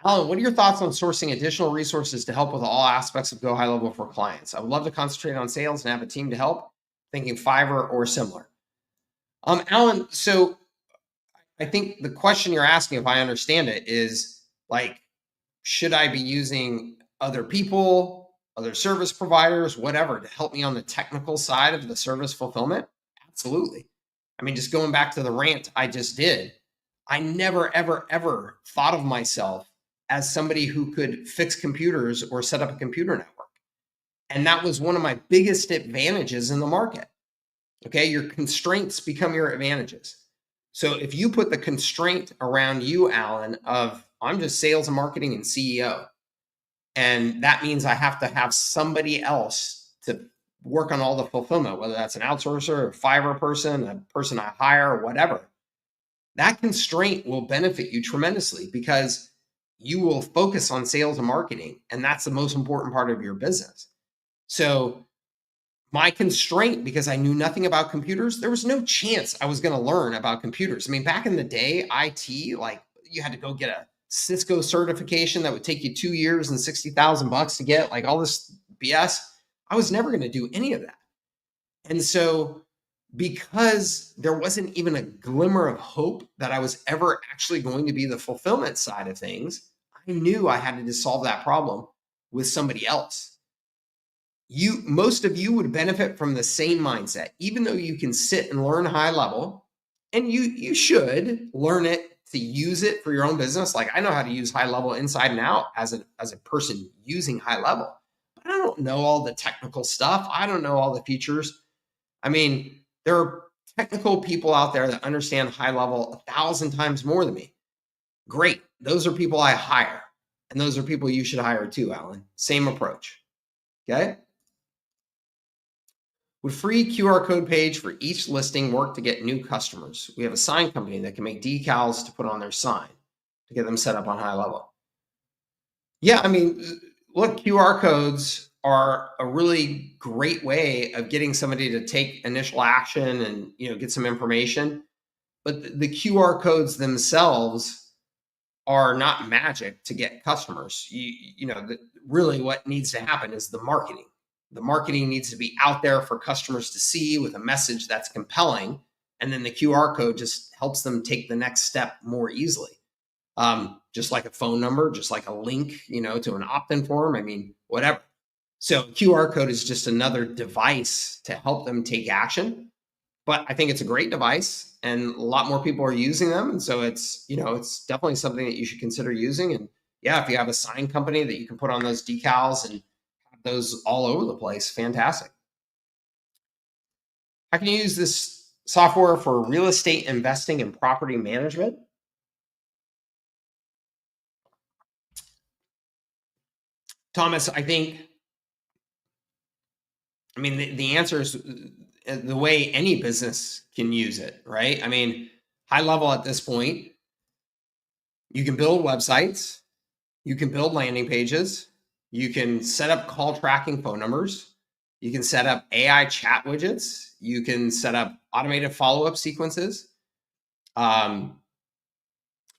Alan, what are your thoughts on sourcing additional resources to help with all aspects of Go High Level for clients? I would love to concentrate on sales and have a team to help, thinking Fiverr or similar. Alan, so I think the question you're asking, if I understand it, is like, should I be using other people, other service providers, whatever, to help me on the technical side of the service fulfillment? Absolutely. I mean, just going back to the rant I just did, I never, ever, ever thought of myself as somebody who could fix computers or set up a computer network. And that was one of my biggest advantages in the market. Okay, your constraints become your advantages. So if you put the constraint around you, Alan, of I'm just sales and marketing and CEO, and that means I have to have somebody else to work on all the fulfillment, whether that's an outsourcer, a Fiverr person, a person I hire, whatever. That constraint will benefit you tremendously because you will focus on sales and marketing, and that's the most important part of your business. So my constraint, because I knew nothing about computers, there was no chance I was going to learn about computers. I mean, back in the day, IT, like you had to go get a Cisco certification that would take you 2 years and $60,000 to get, like all this BS. I was never going to do any of that. And so because there wasn't even a glimmer of hope that I was ever actually going to be the fulfillment side of things, I knew I had to just solve that problem with somebody else. Most of you would benefit from the same mindset, even though you can sit and learn high level, and you should learn it to use it for your own business. Like I know how to use high level inside and out as a person using high level, but I don't know all the technical stuff. I don't know all the features. I mean, there are technical people out there that understand high level 1,000 times more than me. Great. Those are people I hire, and those are people you should hire too, Alan. Same approach. Okay. Would free QR code page for each listing work to get new customers? We have a sign company that can make decals to put on their sign to get them set up on high level. Yeah, I mean, look, QR codes are a really great way of getting somebody to take initial action and get some information. But the QR codes themselves are not magic to get customers. Really what needs to happen is the marketing. The marketing needs to be out there for customers to see with a message that's compelling. And then the QR code just helps them take the next step more easily. Just like a phone number, just like a link, to an opt-in form. I mean, whatever. So QR code is just another device to help them take action. But I think it's a great device and a lot more people are using them. And so it's, it's definitely something that you should consider using. And yeah, if you have a sign company that you can put on those decals and have those all over the place, fantastic. How can you use this software for real estate investing and property management? Thomas, the answer is the way any business can use it, right? HighLevel at this point, you can build websites, you can build landing pages, you can set up call tracking phone numbers, you can set up AI chat widgets, you can set up automated follow-up sequences, you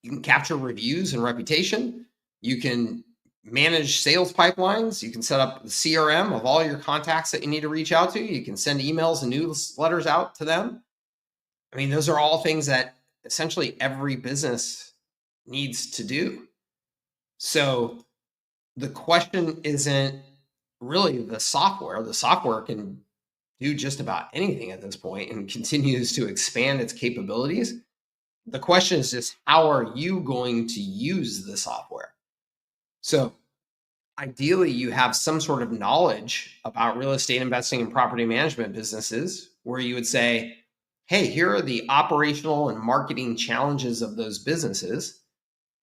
can capture reviews and reputation, you can manage sales pipelines, you can set up the CRM of all your contacts that you need to reach out to, you can send emails and newsletters out to them. Those are all things that essentially every business needs to do. So the question isn't really the software. The software can do just about anything at this point and continues to expand its capabilities. The question is just, how are you going to use the software? So ideally, you have some sort of knowledge about real estate investing and property management businesses where you would say, hey, here are the operational and marketing challenges of those businesses.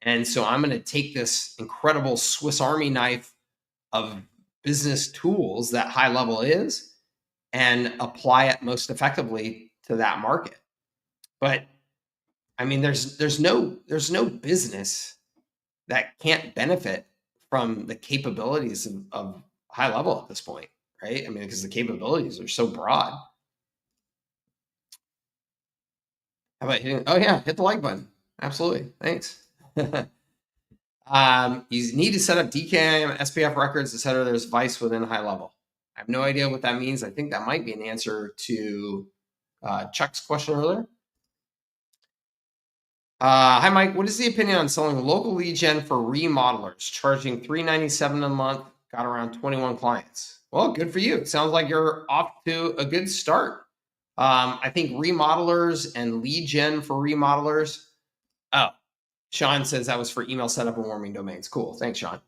And so I'm going to take this incredible Swiss Army knife of business tools that HighLevel is and apply it most effectively to that market. But there's no business that can't benefit from the capabilities of HighLevel at this point, right? Because the capabilities are so broad. How about hitting? Oh yeah, hit the like button. Absolutely, thanks. You need to set up DKIM, SPF records, etc. There's Vice within HighLevel. I have no idea what that means. I think that might be an answer to Chuck's question earlier. Hi, Mike. What is the opinion on selling local lead gen for remodelers, charging $397 a month, got around 21 clients? Well, good for you. It sounds like you're off to a good start. I think remodelers and lead gen for remodelers. Oh, Sean says that was for email setup and warming domains. Cool. Thanks, Sean.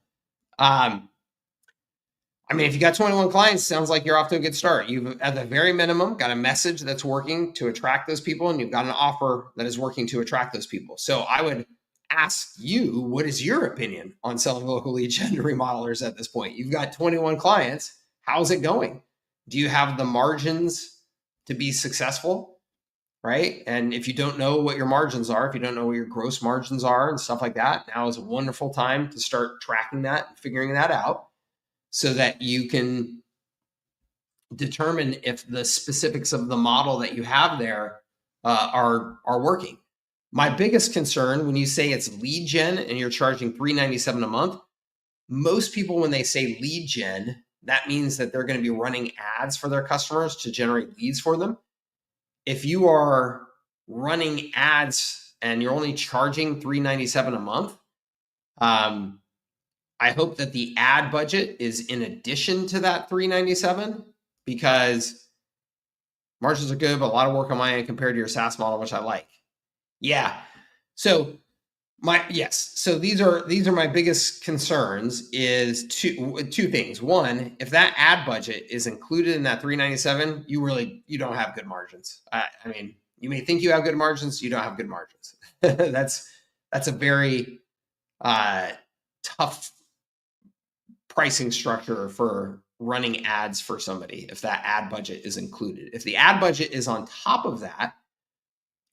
If you got 21 clients, sounds like you're off to a good start. You've, at the very minimum, got a message that's working to attract those people, and you've got an offer that is working to attract those people. So I would ask you, what is your opinion on selling local lead gen to remodelers at this point? You've got 21 clients. How's it going? Do you have the margins to be successful? Right? And if you don't know what your margins are, if you don't know what your gross margins are and stuff like that, now is a wonderful time to start tracking that and figuring that out, so that you can determine if the specifics of the model that you have there are working. My biggest concern when you say it's lead gen and you're charging $397 a month, most people, when they say lead gen, that means that they're going to be running ads for their customers to generate leads for them. If you are running ads and you're only charging $397 a month, I hope that the ad budget is in addition to that $397, because margins are good, but a lot of work on my end compared to your SaaS model, which I like. Yeah. So these are my biggest concerns is two things. One, if that ad budget is included in that $397, you don't have good margins. You may think you have good margins, you don't have good margins. That's a very tough pricing structure for running ads for somebody if that ad budget is included. If the ad budget is on top of that,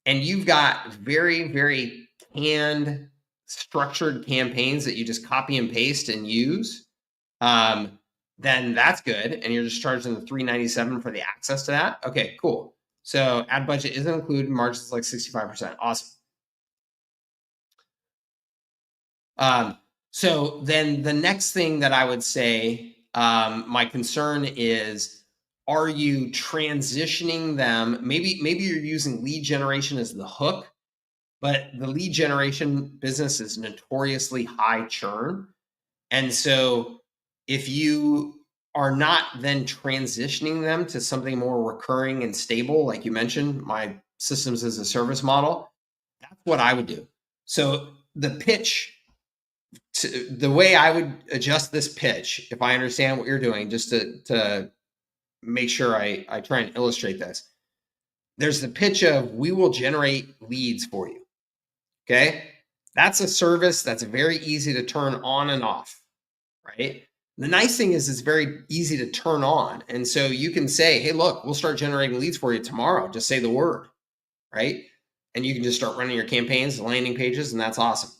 and you've got very, very canned, structured campaigns that you just copy and paste and use, then that's good. And you're just charging the $397 for the access to that. Okay, cool. So ad budget isn't included, margins like 65%. Awesome. So then the next thing that I would say, my concern is, are you transitioning them? Maybe you're using lead generation as the hook, but the lead generation business is notoriously high churn. And so if you are not then transitioning them to something more recurring and stable, like you mentioned, my systems as a service model, that's what I would do. So the pitch, the way I would adjust this pitch, if I understand what you're doing, just to make sure I try and illustrate this. There's the pitch of, we will generate leads for you. Okay. That's a service that's very easy to turn on and off, right? The nice thing is it's very easy to turn on. And so you can say, hey, look, we'll start generating leads for you tomorrow. Just say the word, right? And you can just start running your campaigns, landing pages, and that's awesome.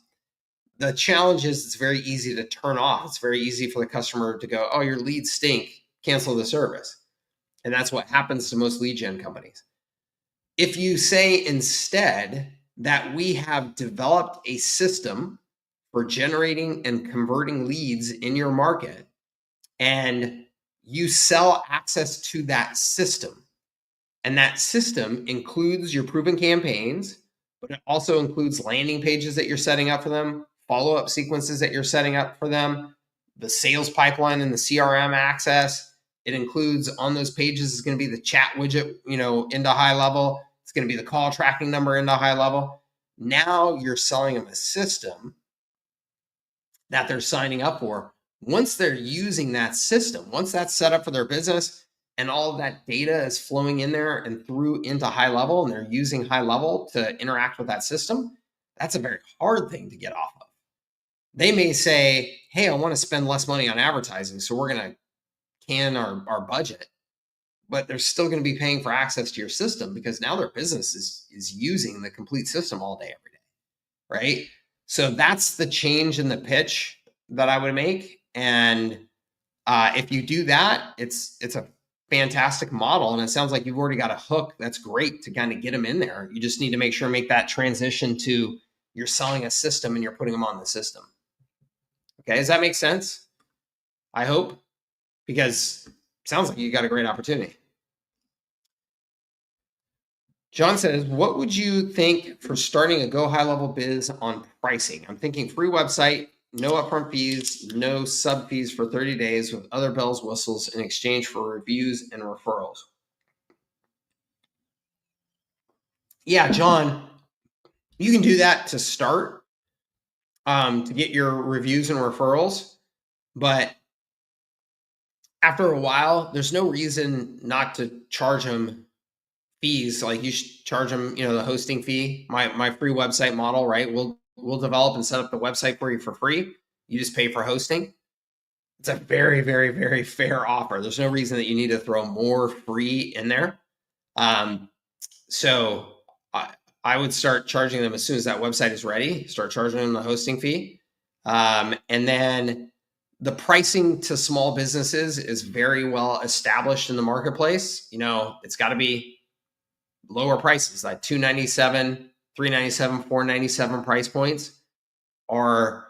The challenge is it's very easy to turn off. It's very easy for the customer to go, oh, your leads stink, cancel the service. And that's what happens to most lead gen companies. If you say instead that we have developed a system for generating and converting leads in your market, and you sell access to that system, and that system includes your proven campaigns, but it also includes landing pages that you're setting up for them, follow-up sequences that you're setting up for them, the sales pipeline and the CRM access. It includes, on those pages is going to be the chat widget, into HighLevel. It's going to be the call tracking number into HighLevel. Now you're selling them a system that they're signing up for. Once they're using that system, once that's set up for their business and all of that data is flowing in there and through into HighLevel, and they're using HighLevel to interact with that system, that's a very hard thing to get off of. They may say, hey, I want to spend less money on advertising, so we're going to can our budget, but they're still going to be paying for access to your system because now their business is using the complete system all day, every day, right? So that's the change in the pitch that I would make. And if you do that, it's a fantastic model. And it sounds like you've already got a hook that's great to kind of get them in there. You just need to make sure, make that transition to you're selling a system and you're putting them on the system. Okay, does that make sense? I hope, because it sounds like you got a great opportunity. John says, what would you think for starting a Go HighLevel biz on pricing? I'm thinking free website, no upfront fees, no sub fees for 30 days with other bells, whistles in exchange for reviews and referrals. Yeah, John, you can do that to start, to get your reviews and referrals. But after a while, there's no reason not to charge them fees. Like, you should charge them, the hosting fee, my free website model, right? We'll develop and set up the website for you for free. You just pay for hosting. It's a very, very, very fair offer. There's no reason that you need to throw more free in there. So I would start charging them as soon as that website is ready. Start charging them the hosting fee. And then the pricing to small businesses is very well established in the marketplace. It's got to be lower prices, like $297, $397, $497 price points are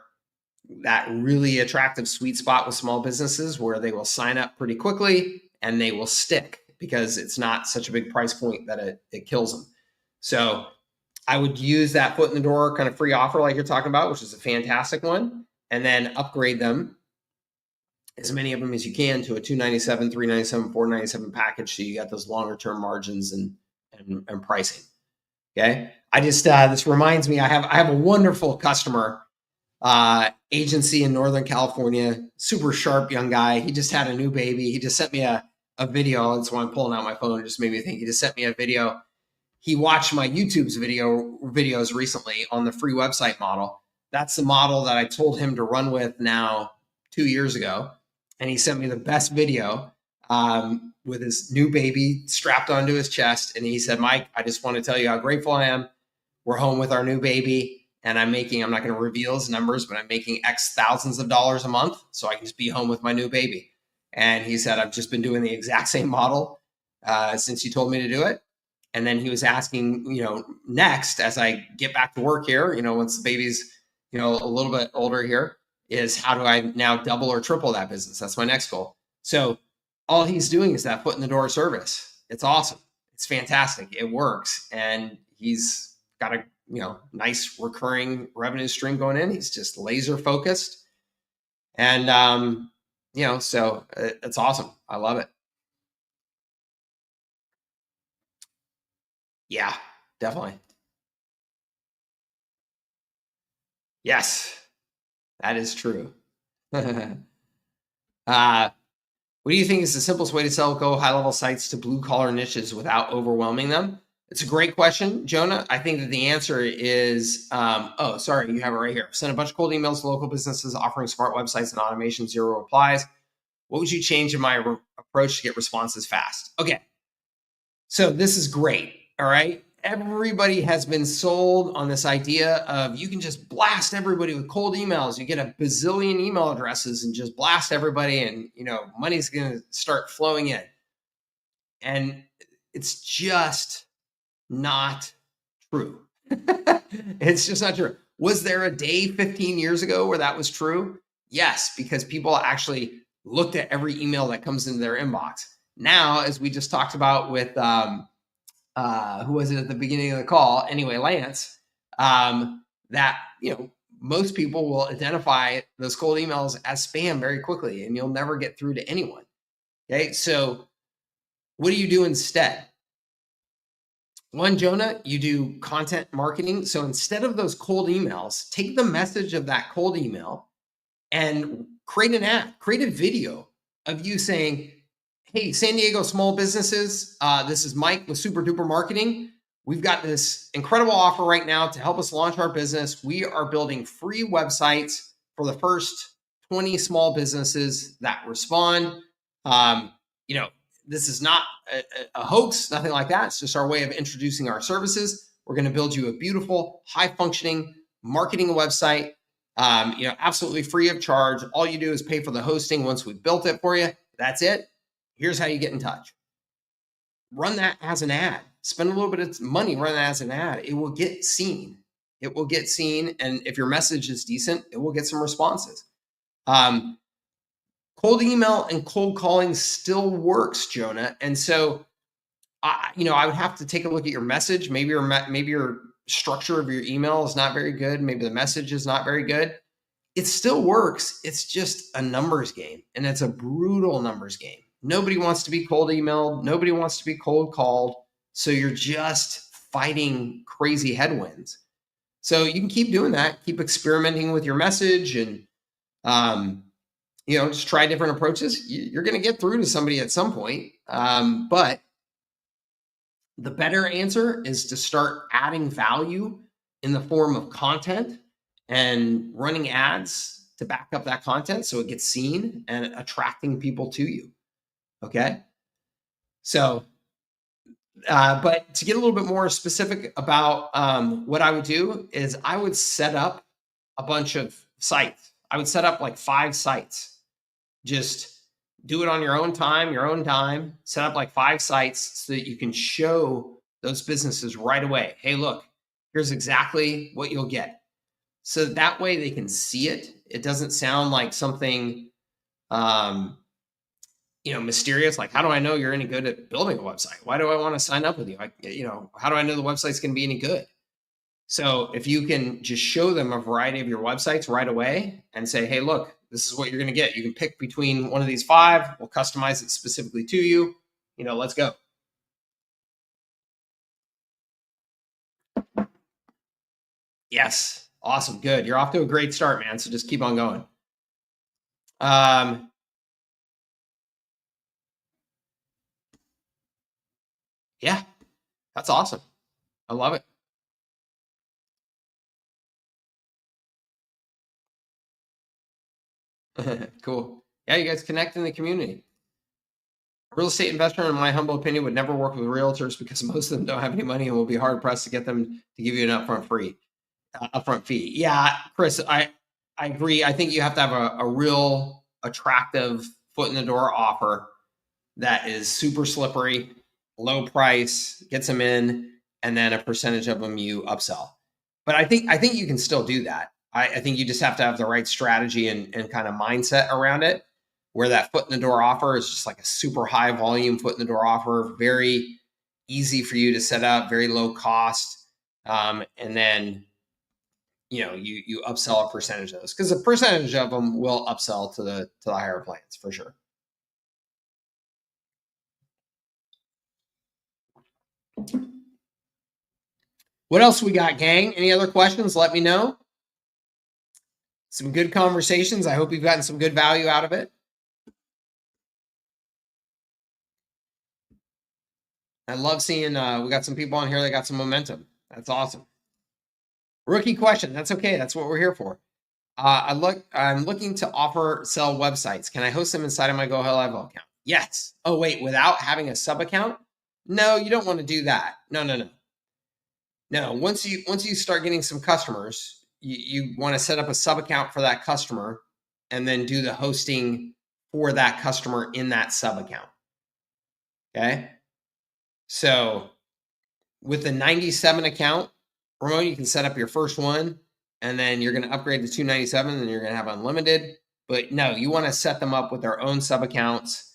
that really attractive sweet spot with small businesses where they will sign up pretty quickly and they will stick because it's not such a big price point that it kills them. So I would use that foot in the door kind of free offer like you're talking about, which is a fantastic one, and then upgrade them, as many of them as you can, to a $297, $397, $497 package, so you got those longer term margins and pricing. Okay. I just this reminds me, I have a wonderful customer agency in Northern California, super sharp young guy. He just had a new baby. He just sent me a video. That's why I'm pulling out my phone. It just made me think. He just sent me a video. He watched my YouTube's videos recently on the free website model. That's the model that I told him to run with now 2 years ago. And he sent me the best video with his new baby strapped onto his chest. And he said, Mike, I just want to tell you how grateful I am. We're home with our new baby. And I'm not going to reveal his numbers, but I'm making X thousands of dollars a month so I can just be home with my new baby. And he said, I've just been doing the exact same model since you told me to do it. And then he was asking, next, as I get back to work here, once the baby's, a little bit older here, is how do I now double or triple that business? That's my next goal. So all he's doing is that foot in the door service. It's awesome. It's fantastic. It works. And he's got a nice recurring revenue stream going in. He's just laser focused. And so it's awesome. I love it. Yeah, definitely. Yes, that is true. What do you think is the simplest way to sell Go high-level sites to blue-collar niches without overwhelming them? It's a great question, Jonah. I think that the answer is, oh, sorry, you have it right here. Send a bunch of cold emails to local businesses offering smart websites and automation, 0 replies. What would you change in my approach to get responses fast? Okay, so this is great, all right? Everybody has been sold on this idea of you can just blast everybody with cold emails. You get a bazillion email addresses and just blast everybody, and money's going to start flowing in. And it's just not true. It's just not true. Was there a day 15 years ago where that was true? Yes, because people actually looked at every email that comes into their inbox. Now, as we just talked about with who was it at the beginning of the call? Anyway, Lance, that, most people will identify those cold emails as spam very quickly, and you'll never get through to anyone. Okay. So what do you do instead? One, Jonah, you do content marketing. So instead of those cold emails, take the message of that cold email and create an ad, create a video of you saying, hey, San Diego small businesses, this is Mike with Super Duper Marketing. We've got this incredible offer right now to help us launch our business. We are building free websites for the first 20 small businesses that respond. This is not a hoax, nothing like that. It's just our way of introducing our services. We're going to build you a beautiful, high-functioning marketing website, absolutely free of charge. All you do is pay for the hosting once we've built it for you. That's it. Here's how you get in touch. Run that as an ad. Spend a little bit of money, run that as an ad. It will get seen. It will get seen. And if your message is decent, it will get some responses. Cold email and cold calling still works, Jonah. And so, I would have to take a look at your message. Maybe your structure of your email is not very good. Maybe the message is not very good. It still works. It's just a numbers game, and it's a brutal numbers game. Nobody wants to be cold emailed. Nobody wants to be cold called. So you're just fighting crazy headwinds. So you can keep doing that. Keep experimenting with your message and, just try different approaches. You're going to get through to somebody at some point. But the better answer is to start adding value in the form of content and running ads to back up that content so it gets seen and attracting people to you. Okay. So, but to get a little bit more specific about what I would do is I would set up a bunch of sites. I would set up like 5 sites. Just do it on your own time, your own dime. Set up like 5 sites so that you can show those businesses right away. Hey, look, here's exactly what you'll get. So that way they can see it. It doesn't sound like something, mysterious. Like, how do I know you're any good at building a website? Why do I want to sign up with you? How do I know the website's going to be any good? So if you can just show them a variety of your websites right away and say, hey, look, this is what you're going to get. You can pick between one of these 5. We'll customize it specifically to you. Let's go. Yes. Awesome. Good. You're off to a great start, man. So just keep on going. Yeah, that's awesome. I love it. Cool. Yeah, you guys connect in the community. A real estate investor, in my humble opinion, would never work with realtors because most of them don't have any money and will be hard pressed to get them to give you an upfront fee. Yeah, Chris, I agree. I think you have to have a real attractive foot in the door offer that is super slippery, low price, gets them in, and then a percentage of them you upsell. But I think you can still do that. I think you just have to have the right strategy and kind of mindset around it, where that foot in the door offer is just like a super high volume foot in the door offer, very easy for you to set up, very low cost. And then, you upsell a percentage of those, because a percentage of them will upsell to the higher plans for sure. What else we got, gang? Any other questions? Let me know. Some good conversations. I hope you've gotten some good value out of it. I love seeing we got some people on here that got some momentum. That's awesome. Rookie question. That's okay. That's what we're here for. I'm looking to sell websites. Can I host them inside of my HighLevel account? Yes. Oh, wait, without having a sub account? No, you don't want to do that. No. Once you start getting some customers, you want to set up a sub account for that customer and then do the hosting for that customer in that sub account. Okay. So with the 97 account, Ramon, you can set up your first one and then you're going to upgrade to 297 and you're going to have unlimited. But no, you want to set them up with their own sub accounts.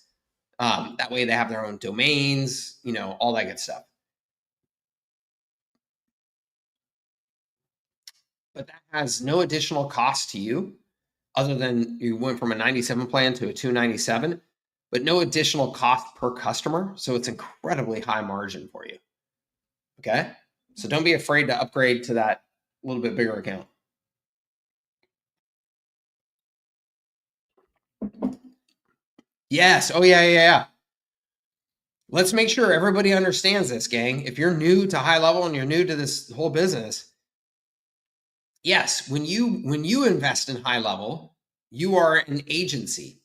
That way they have their own domains, all that good stuff. But that has no additional cost to you other than you went from a 97 plan to a 297, but no additional cost per customer. So it's incredibly high margin for you. Okay. So don't be afraid to upgrade to that little bit bigger account. Yes. Oh, yeah. Let's make sure everybody understands this, gang. If you're new to HighLevel and you're new to this whole business, yes, when you invest in HighLevel, you are an agency.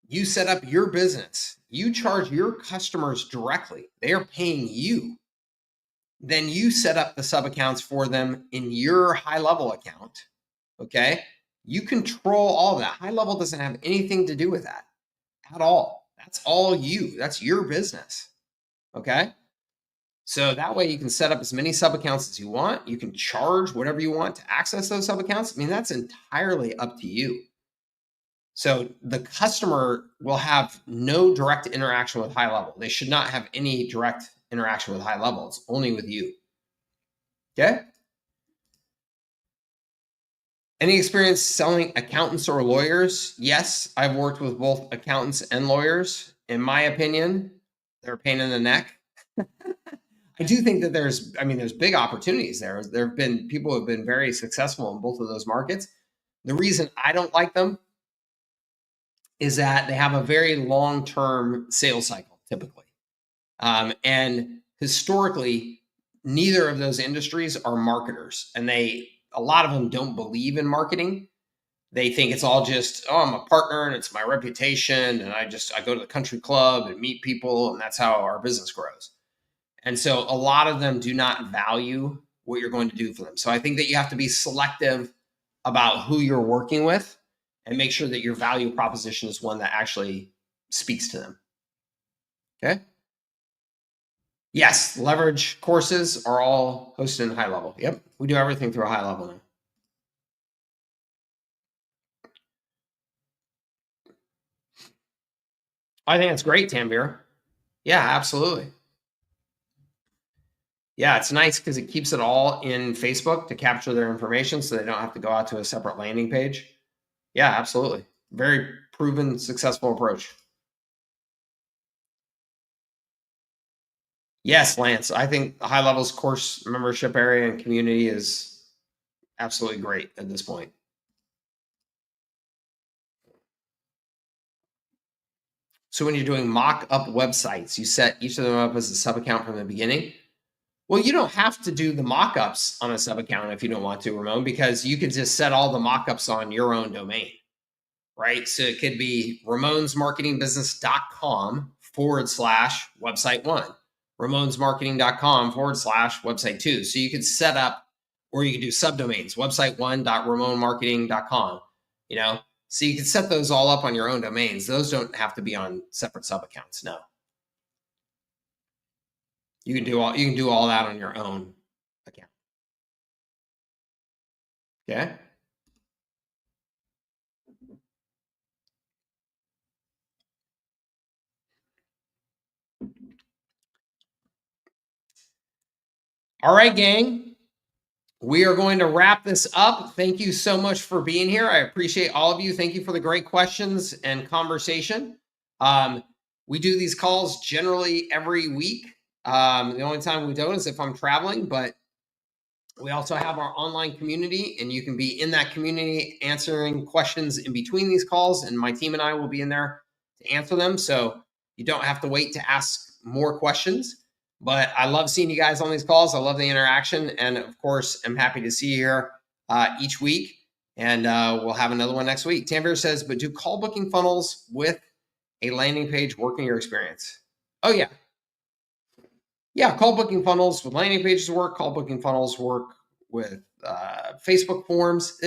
You set up your business. You charge your customers directly. They are paying you. Then you set up the sub accounts for them in your HighLevel account. Okay. You control all that. HighLevel doesn't have anything to do with that at all. That's all you. That's your business. Okay. So that way you can set up as many sub accounts as you want. You can charge whatever you want to access those sub accounts. I mean, that's entirely up to you. So the customer will have no direct interaction with HighLevel. They should not have any direct interaction with HighLevel. It's only with you. Okay. Any experience selling accountants or lawyers? Yes, I've worked with both accountants and lawyers. In my opinion, they're a pain in the neck. I do think that there's big opportunities there. There have been people who have been very successful in both of those markets. The reason I don't like them is that they have a very long-term sales cycle, typically. And historically, neither of those industries are marketers. And a lot of them don't believe in marketing. They think it's all just, I'm a partner and it's my reputation. And I go to the country club and meet people. And that's how our business grows. And so a lot of them do not value what you're going to do for them. So I think that you have to be selective about who you're working with and make sure that your value proposition is one that actually speaks to them. Okay. Yes, leverage courses are all hosted in HighLevel. Yep, we do everything through HighLevel now. I think it's great, Tanvir. Yeah, absolutely. Yeah, it's nice because it keeps it all in Facebook to capture their information so they don't have to go out to a separate landing page. Yeah, absolutely. Very proven, successful approach. Yes, Lance. I think HighLevel's course membership area and community is absolutely great at this point. So when you're doing mock-up websites, you set each of them up as a sub-account from the beginning. Well, you don't have to do the mock-ups on a sub-account if you don't want to, Ramon, because you could just set all the mock-ups on your own domain, right? So it could be ramonsmarketingbusiness.com/website1, ramonsmarketing.com/website2. So you could set up, or you could do subdomains, website1.ramonmarketing.com, so you can set those all up on your own domains. Those don't have to be on separate sub-accounts. No. You can do all that on your own account. Okay. All right, gang. we are going to wrap this up. Thank you so much for being here. I appreciate all of you. Thank you for the great questions and conversation. We do these calls generally every week. The only time we don't is if I'm traveling, but we also have our online community, and you can be in that community answering questions in between these calls, and my team and I will be in there to answer them. So you don't have to wait to ask more questions. But I love seeing you guys on these calls. I love the interaction. And of course, I'm happy to see you here each week. And we'll have another one next week. Tanvir says, but do call booking funnels with a landing page work in your experience? Oh, yeah. Yeah, call booking funnels with landing pages work. Call booking funnels work with Facebook forms.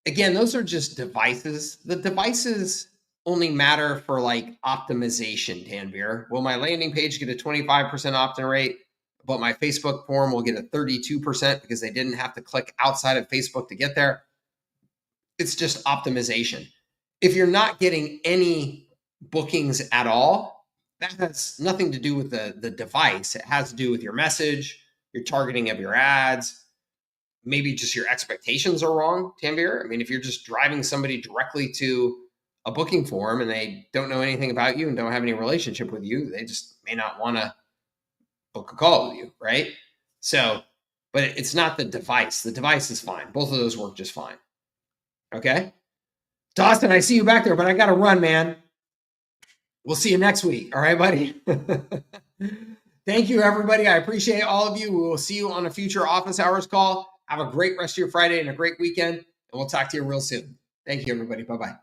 Again, those are just devices. The devices only matter for like optimization, Tanvir. Will my landing page get a 25% opt-in rate, but my Facebook form will get a 32% because they didn't have to click outside of Facebook to get there? It's just optimization. If you're not getting any bookings at all, that has nothing to do with the device. It has to do with your message, your targeting of your ads. Maybe just your expectations are wrong, Tanvir. I mean, if you're just driving somebody directly to a booking form and they don't know anything about you and don't have any relationship with you, they just may not want to book a call with you, right? So, but it's not the device. The device is fine. Both of those work just fine. Okay? Dawson, I see you back there, but I got to run, man. We'll see you next week. All right, buddy? Thank you, everybody. I appreciate all of you. We will see you on a future office hours call. Have a great rest of your Friday and a great weekend, and we'll talk to you real soon. Thank you, everybody. Bye-bye.